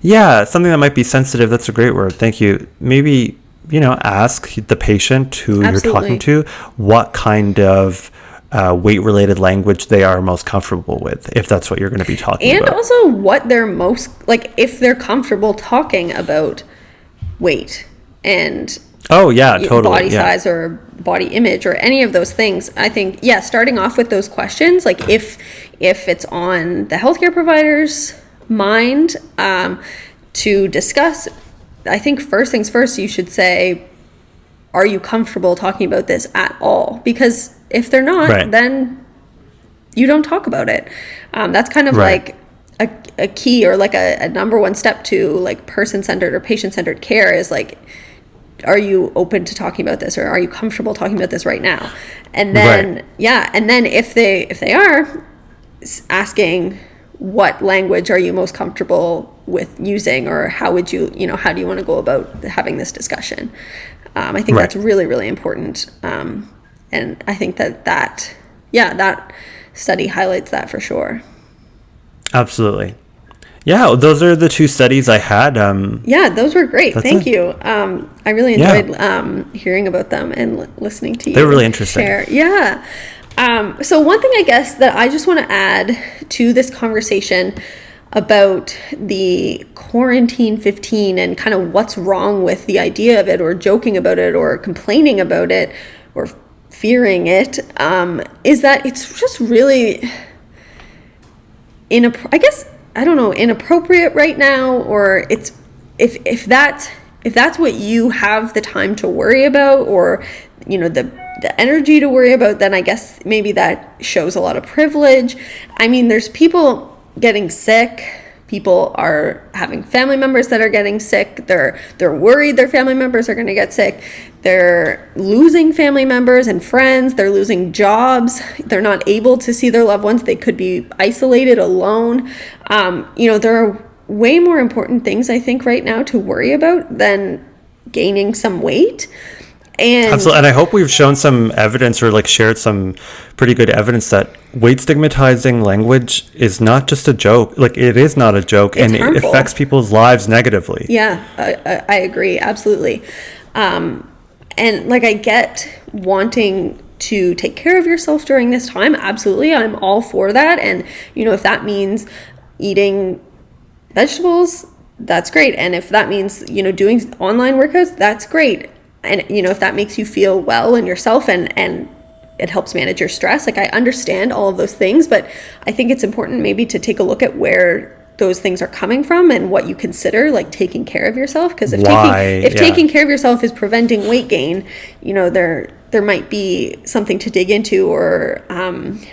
yeah, something that might be sensitive. That's a great word. Thank you. Maybe, ask the patient who you're talking to what kind of weight-related language they are most comfortable with, if that's what you're going to be talking about. And also what they're most, like, if they're comfortable talking about weight and body size or body image or any of those things. I think, starting off with those questions, like if it's on the healthcare provider's mind to discuss, I think first things first, you should say, are you comfortable talking about this at all? Because if they're not, then you don't talk about it. That's kind of like a key or like a number one step to like person-centered or patient-centered care is like, are you open to talking about this, or are you comfortable talking about this right now? And then, and then if they are asking, what language are you most comfortable with using, or how would you, how do you want to go about having this discussion? I think that's really, really important. And I think that study highlights that for sure. Absolutely. Yeah, those are the two studies I had. Those were great. Thank you. I really enjoyed hearing about them and listening to you. They're really interesting. Share. Yeah. So one thing I guess that I just want to add to this conversation about the Quarantine-15 and kind of what's wrong with the idea of it, or joking about it, or complaining about it, or fearing it, is that it's just really inappropriate right now, or it's if that's what you have the time to worry about, or the energy to worry about, then I guess maybe that shows a lot of privilege. I mean, there's people getting sick. People are having family members that are getting sick. They're worried their family members are going to get sick. They're losing family members and friends. They're losing jobs. They're not able to see their loved ones. They could be isolated, alone. There are way more important things, I think, right now to worry about than gaining some weight. And absolutely. And I hope we've shown some evidence, or like shared some pretty good evidence, that weight stigmatizing language is not just a joke. Like, it is not a joke, and harmful. It affects people's lives negatively. Yeah, I agree. Absolutely. And like, I get wanting to take care of yourself during this time. Absolutely. I'm all for that. And, if that means eating vegetables, that's great. And if that means, doing online workouts, that's great. And, if that makes you feel well in yourself and it helps manage your stress, like, I understand all of those things, but I think it's important maybe to take a look at where those things are coming from and what you consider like taking care of yourself. Because if taking care of yourself is preventing weight gain, there might be something to dig into or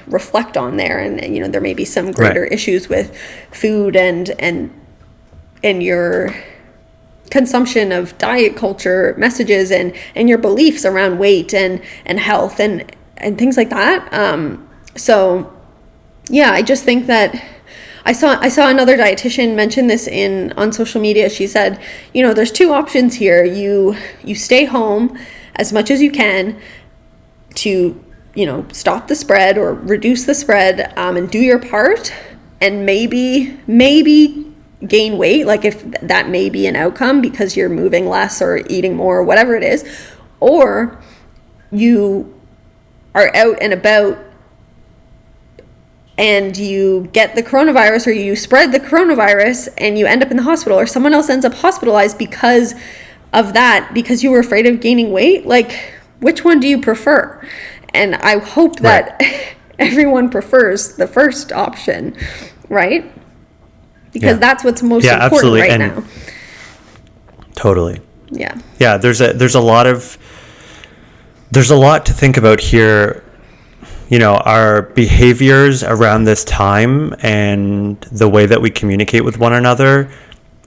reflect on there. And, there may be some greater issues with food and your consumption of diet culture messages and your beliefs around weight and health and things like that. So yeah, I just think that I saw another dietitian mention this on social media. She said, there's two options here. You stay home as much as you can to, stop the spread or reduce the spread, and do your part, and maybe gain weight, like if that may be an outcome because you're moving less or eating more or whatever it is, or you are out and about and you get the coronavirus, or you spread the coronavirus and you end up in the hospital, or someone else ends up hospitalized because of that, because you were afraid of gaining weight. Like, which one do you prefer? And I hope that everyone prefers the first option, right? Because that's what's most important absolutely. right and now. Totally. Yeah. Yeah, there's a lot to think about here. Our behaviors around this time and the way that we communicate with one another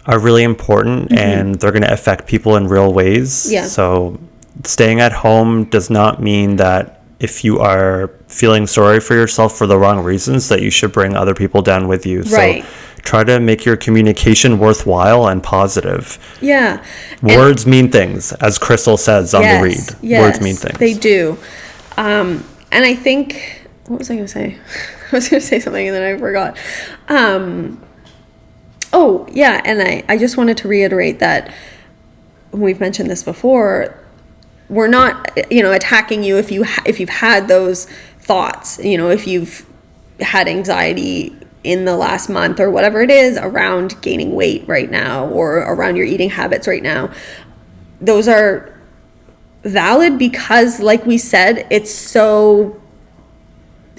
are really important, and they're going to affect people in real ways. Yeah. So staying at home does not mean that if you are feeling sorry for yourself for the wrong reasons, that you should bring other people down with you. Right. So try to make your communication worthwhile and positive. Yeah. Words mean things, as Crystal says on the read. Yes, Words mean things. They do. And I think, what was I going to say? I was going to say something and then I forgot. Oh, yeah. And I just wanted to reiterate that we've mentioned this before. We're not, attacking you if you've had those thoughts, if you've had anxiety in the last month or whatever it is around gaining weight right now, or around your eating habits right now. Those are valid because, like we said, it's so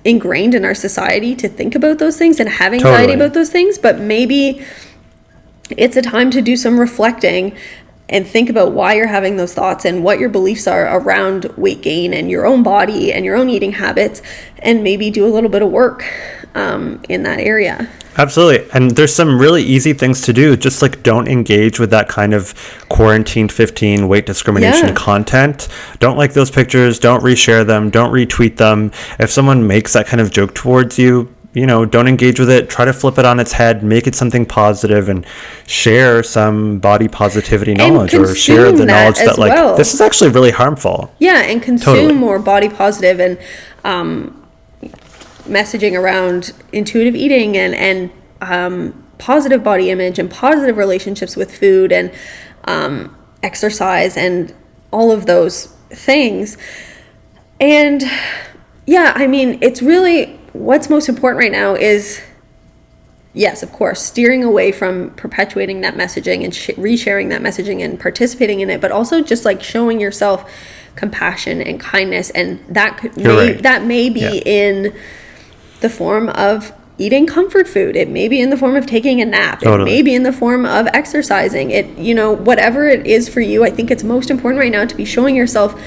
ingrained in our society to think about those things and have anxiety about those things. But maybe it's a time to do some reflecting and think about why you're having those thoughts and what your beliefs are around weight gain and your own body and your own eating habits, and maybe do a little bit of work in that area. Absolutely. And there's some really easy things to do. Just like, don't engage with that kind of Quarantine-15 weight discrimination content. Don't like those pictures. Don't reshare them. Don't retweet them. If someone makes that kind of joke towards you, don't engage with it. Try to flip it on its head, make it something positive, and share some body positivity knowledge, or share the knowledge that this is actually really harmful. Yeah, and consume more body positive and messaging around intuitive eating and positive body image and positive relationships with food and exercise and all of those things. And yeah, I mean, it's really, what's most important right now is, yes, of course, steering away from perpetuating that messaging and resharing that messaging and participating in it, but also just like showing yourself compassion and kindness. And that may be in the form of eating comfort food. It may be in the form of taking a nap. It may be in the form of exercising. Whatever it is for you, I think it's most important right now to be showing yourself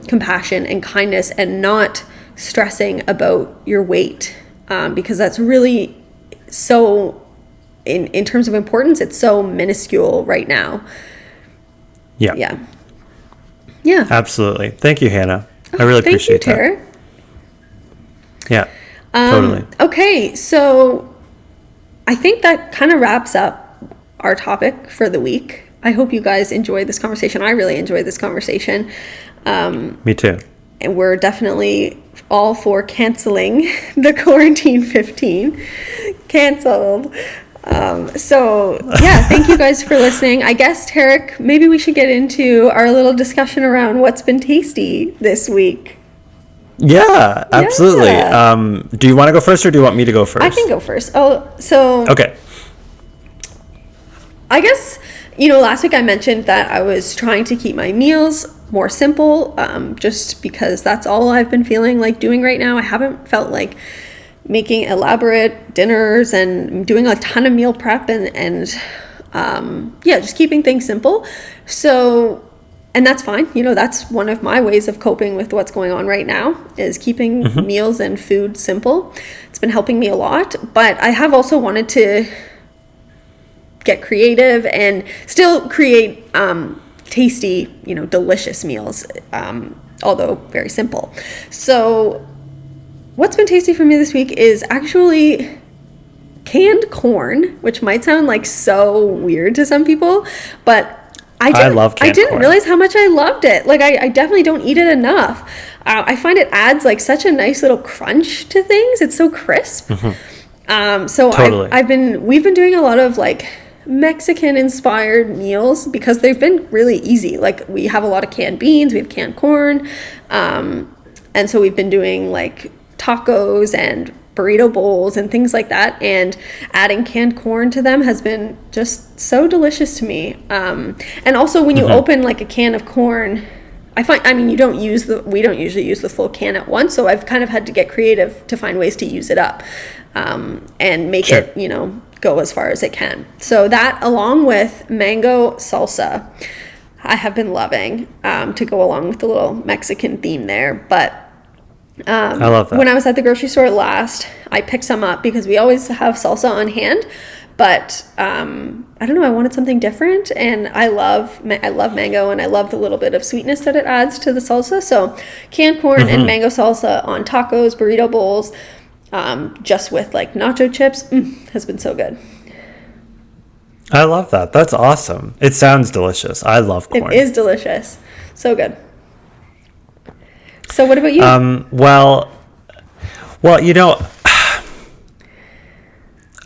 compassion and kindness and not stressing about your weight, because that's really so, in terms of importance, it's so minuscule right now. Yeah. Absolutely. Thank you, Hannah. I really appreciate that. Thank you, Tareq. Yeah. Totally. Okay, so I think that kind of wraps up our topic for the week. I hope you guys enjoyed this conversation. I really enjoyed this conversation. Me too. And we're definitely all for canceling the Quarantine-15. Canceled. So yeah, thank you guys for listening. I guess, Tareq, maybe we should get into our little discussion around what's been tasty this week. Yeah, absolutely. Yeah. Do you want to go first, or do you want me to go first? I can go first. Okay. I guess, last week I mentioned that I was trying to keep my meals more simple, just because that's all I've been feeling like doing right now. I haven't felt like making elaborate dinners and doing a ton of meal prep and just keeping things simple. So, and that's fine. That's one of my ways of coping with what's going on right now, is keeping meals and food simple. It's been helping me a lot, but I have also wanted to get creative and still create tasty, delicious meals, although very simple. So what's been tasty for me this week is actually canned corn, which might sound like so weird to some people, but I love canned I didn't corn. realize how much I loved it. Like I definitely don't eat it enough. I find it adds like such a nice little crunch to things. It's so crisp. So Totally. we've been doing a lot of like Mexican inspired meals because they've been really easy. Like we have a lot of canned beans, we have canned corn. And so we've been doing like tacos and burrito bowls and things like that, and adding canned corn to them has been just so delicious to me. And also when you open like a can of corn, we don't usually use the full can at once, so I've kind of had to get creative to find ways to use it up, and make Sure. it, go as far as it can. So that, along with mango salsa, I have been loving, to go along with the little Mexican theme there. But I love that. when I was at the grocery store last, I picked some up because we always have salsa on hand. But I don't know, I wanted something different, and I love mango, and I love the little bit of sweetness that it adds to the salsa. So canned corn and mango salsa on tacos, burrito bowls, just with like nacho chips, has been so good. I love that. That's awesome. It sounds delicious. I love corn. It is delicious. So good. So what about you? Well,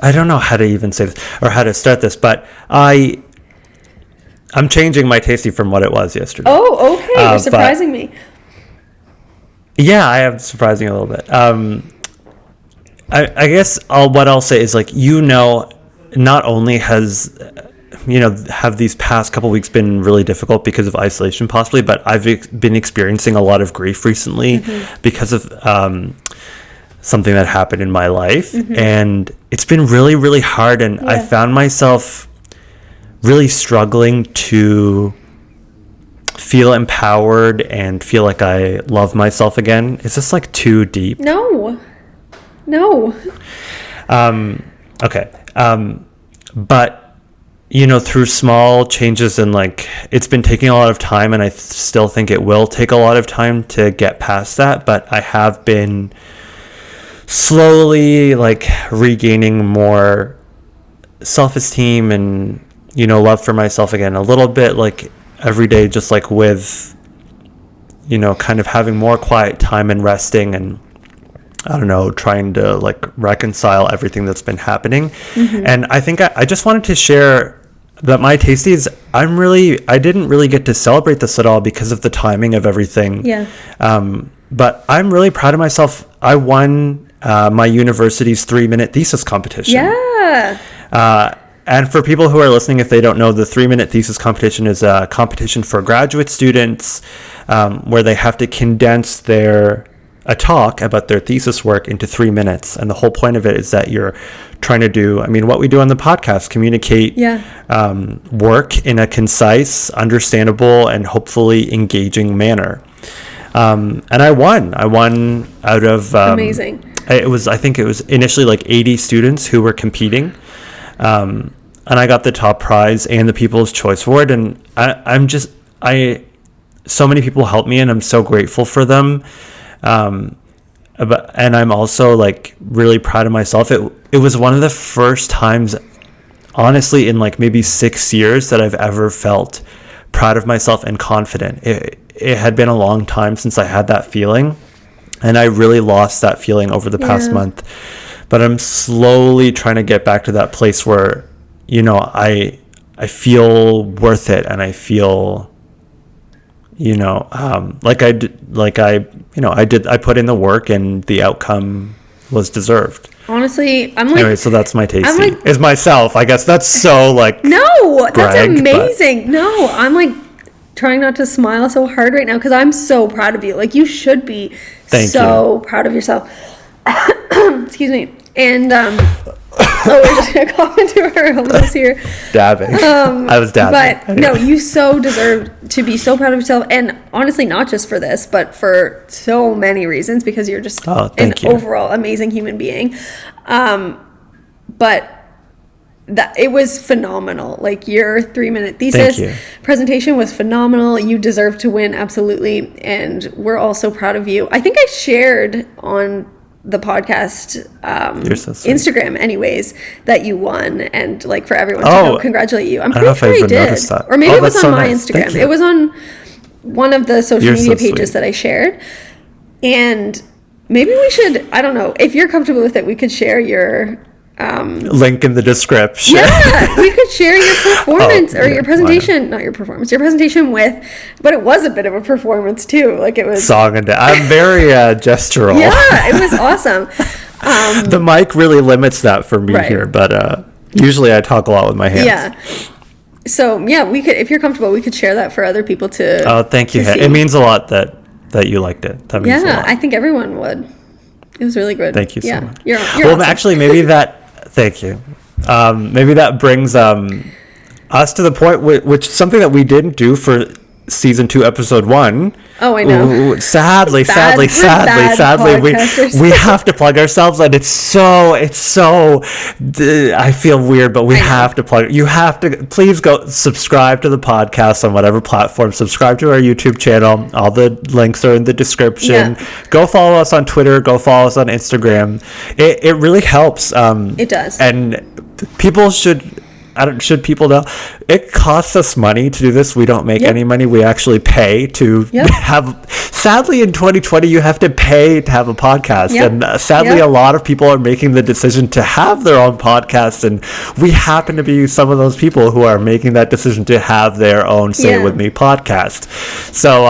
I don't know how to even say this or how to start this, but I'm changing my tasty from what it was yesterday. Oh, okay. You're surprising me. Yeah, I am surprising a little bit. I guess what I'll say is like, not only has, have these past couple weeks been really difficult because of isolation possibly, but I've been experiencing a lot of grief recently because of something that happened in my life. And it's been really, really hard. And I found myself really struggling to feel empowered and feel like I love myself again. Is this like too deep? No. Okay. But, through small changes, and like, it's been taking a lot of time, and I still think it will take a lot of time to get past that. But I have been slowly like regaining more self-esteem and, love for myself again, a little bit, like every day, just like with, kind of having more quiet time and resting, and I don't know, trying to like reconcile everything that's been happening. And I think I just wanted to share that my tasties, I didn't really get to celebrate this at all because of the timing of everything. Yeah. But I'm really proud of myself. I won my university's 3-minute thesis competition. Yeah. And for people who are listening, if they don't know, the 3-minute thesis competition is a competition for graduate students, where they have to condense a talk about their thesis work into 3 minutes. And the whole point of it is that you're trying to do, what we do on the podcast, communicate work in a concise, understandable, and hopefully engaging manner. And I won out of Amazing. I think it was initially like 80 students who were competing, and I got the top prize and the People's Choice Award. And so many people helped me, and I'm so grateful for them. And I'm also like really proud of myself. It was one of the first times, honestly, in like maybe 6 years that I've ever felt proud of myself and confident. It had been a long time since I had that feeling, and I really lost that feeling over the past month. But I'm slowly trying to get back to that place where, I feel worth it, and I feel, I put in the work, and the outcome was deserved. Honestly, I'm like... Anyway, so that's my tasty. Is myself. I guess that's so like... No, that's brag, amazing. But... No, I'm like trying not to smile so hard right now because I'm so proud of you. Like, you should be proud of yourself. Excuse me. And, we're just going to cough into our homeless here. Dabbing. I was dabbing. But anyway. No, you so deserve to be so proud of yourself. And honestly, not just for this, but for so many reasons, because you're just overall amazing human being. But it was phenomenal. Like, your 3-minute thesis presentation was phenomenal. You deserve to win, absolutely. And we're all so proud of you. I think I shared on the podcast You're so sweet. Instagram anyways that you won, and like for everyone to Oh, go congratulate you. I'm I don't know pretty if I sure I even did, noticed that. or maybe Oh, it was that's on so my nice. Thank Instagram. you. It was on one of the social You're media so pages sweet. that I shared, and maybe we should, I don't know, if you're comfortable with it, we could share your Link in the description. yeah, we could share your performance or yeah, your presentation, not your performance, your presentation with, but it was a bit of a performance too. Like it was, Song and I'm very gestural. yeah, it was awesome. The mic really limits that for me Right. here, but usually I talk a lot with my hands. Yeah. So yeah, we could, if you're comfortable, we could share that for other people to. Oh, thank you. to see. It means a lot that you liked it. That means a Yeah, lot. I think everyone would. It was really good. Thank you so yeah. much. You're Well, awesome. actually, maybe that. Thank you. Maybe that brings us to the point which something that we didn't do for season 2, episode 1. Oh, I know. Ooh, sadly, We're bad podcasters. we have to plug ourselves, and it's so. I feel weird, but we I know. have to plug. You have to please go subscribe to the podcast on whatever platform. Subscribe to our YouTube channel. All the links are in the description. Yeah. Go follow us on Twitter. Go follow us on Instagram. It really helps. It does. And people should. Should people know? It costs us money to do this. We don't make Yep. any money. We actually pay to Yep. have. Sadly, in 2020, you have to pay to have a podcast, Yep. and sadly, Yep. a lot of people are making the decision to have their own podcast, and we happen to be some of those people who are making that decision to have their own Say It Yeah. With Me podcast. So,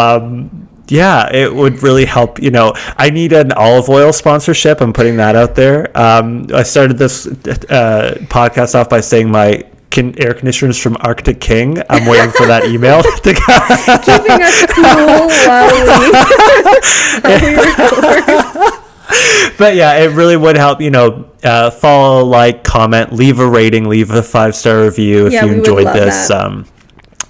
yeah, it would really help. I need an olive oil sponsorship. I'm putting that out there. I started this podcast off by saying my air conditioners from Arctic King. I'm waiting for that email to come. Keeping us cool while we record. But yeah, it really would help. Follow, like, comment, leave a rating, leave a 5-star review if Yeah, you we would enjoyed love this. that.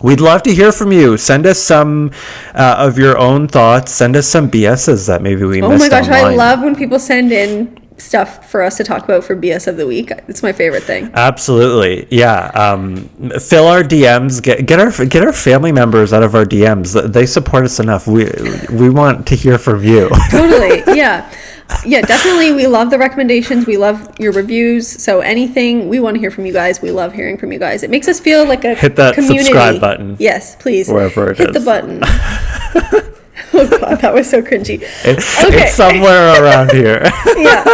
We'd love to hear from you. Send us some of your own thoughts. Send us some BSs that maybe we Oh missed my gosh, I online. love when people send in stuff for us to talk about for BS of the week. It's my favorite thing. Absolutely, yeah. Fill our DMs. Get our family members out of our DMs. They support us enough. We want to hear from you. Totally. Yeah. Yeah, definitely. We love the recommendations. We love your reviews. So anything, we want to hear from you guys. We love hearing from you guys. It makes us feel like a Hit that community. subscribe button. Yes, please. Wherever it Hit is. the button. Oh God, that was so cringy. It's somewhere around here. Yeah.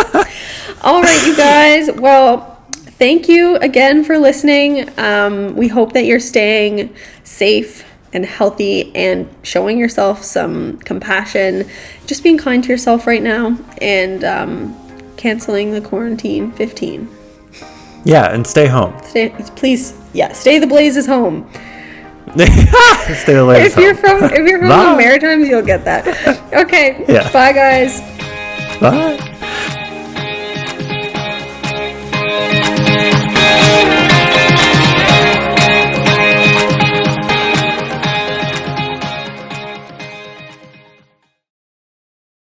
All right, you guys. Well, thank you again for listening. We hope that you're staying safe and healthy and showing yourself some compassion, just being kind to yourself right now, and canceling the Quarantine-15. Yeah, and stay home. Please, stay the Blazes home. Stay the ladies If you're home. from Bye. the Maritimes, you'll get that. Okay. Yeah. Bye, guys. Bye.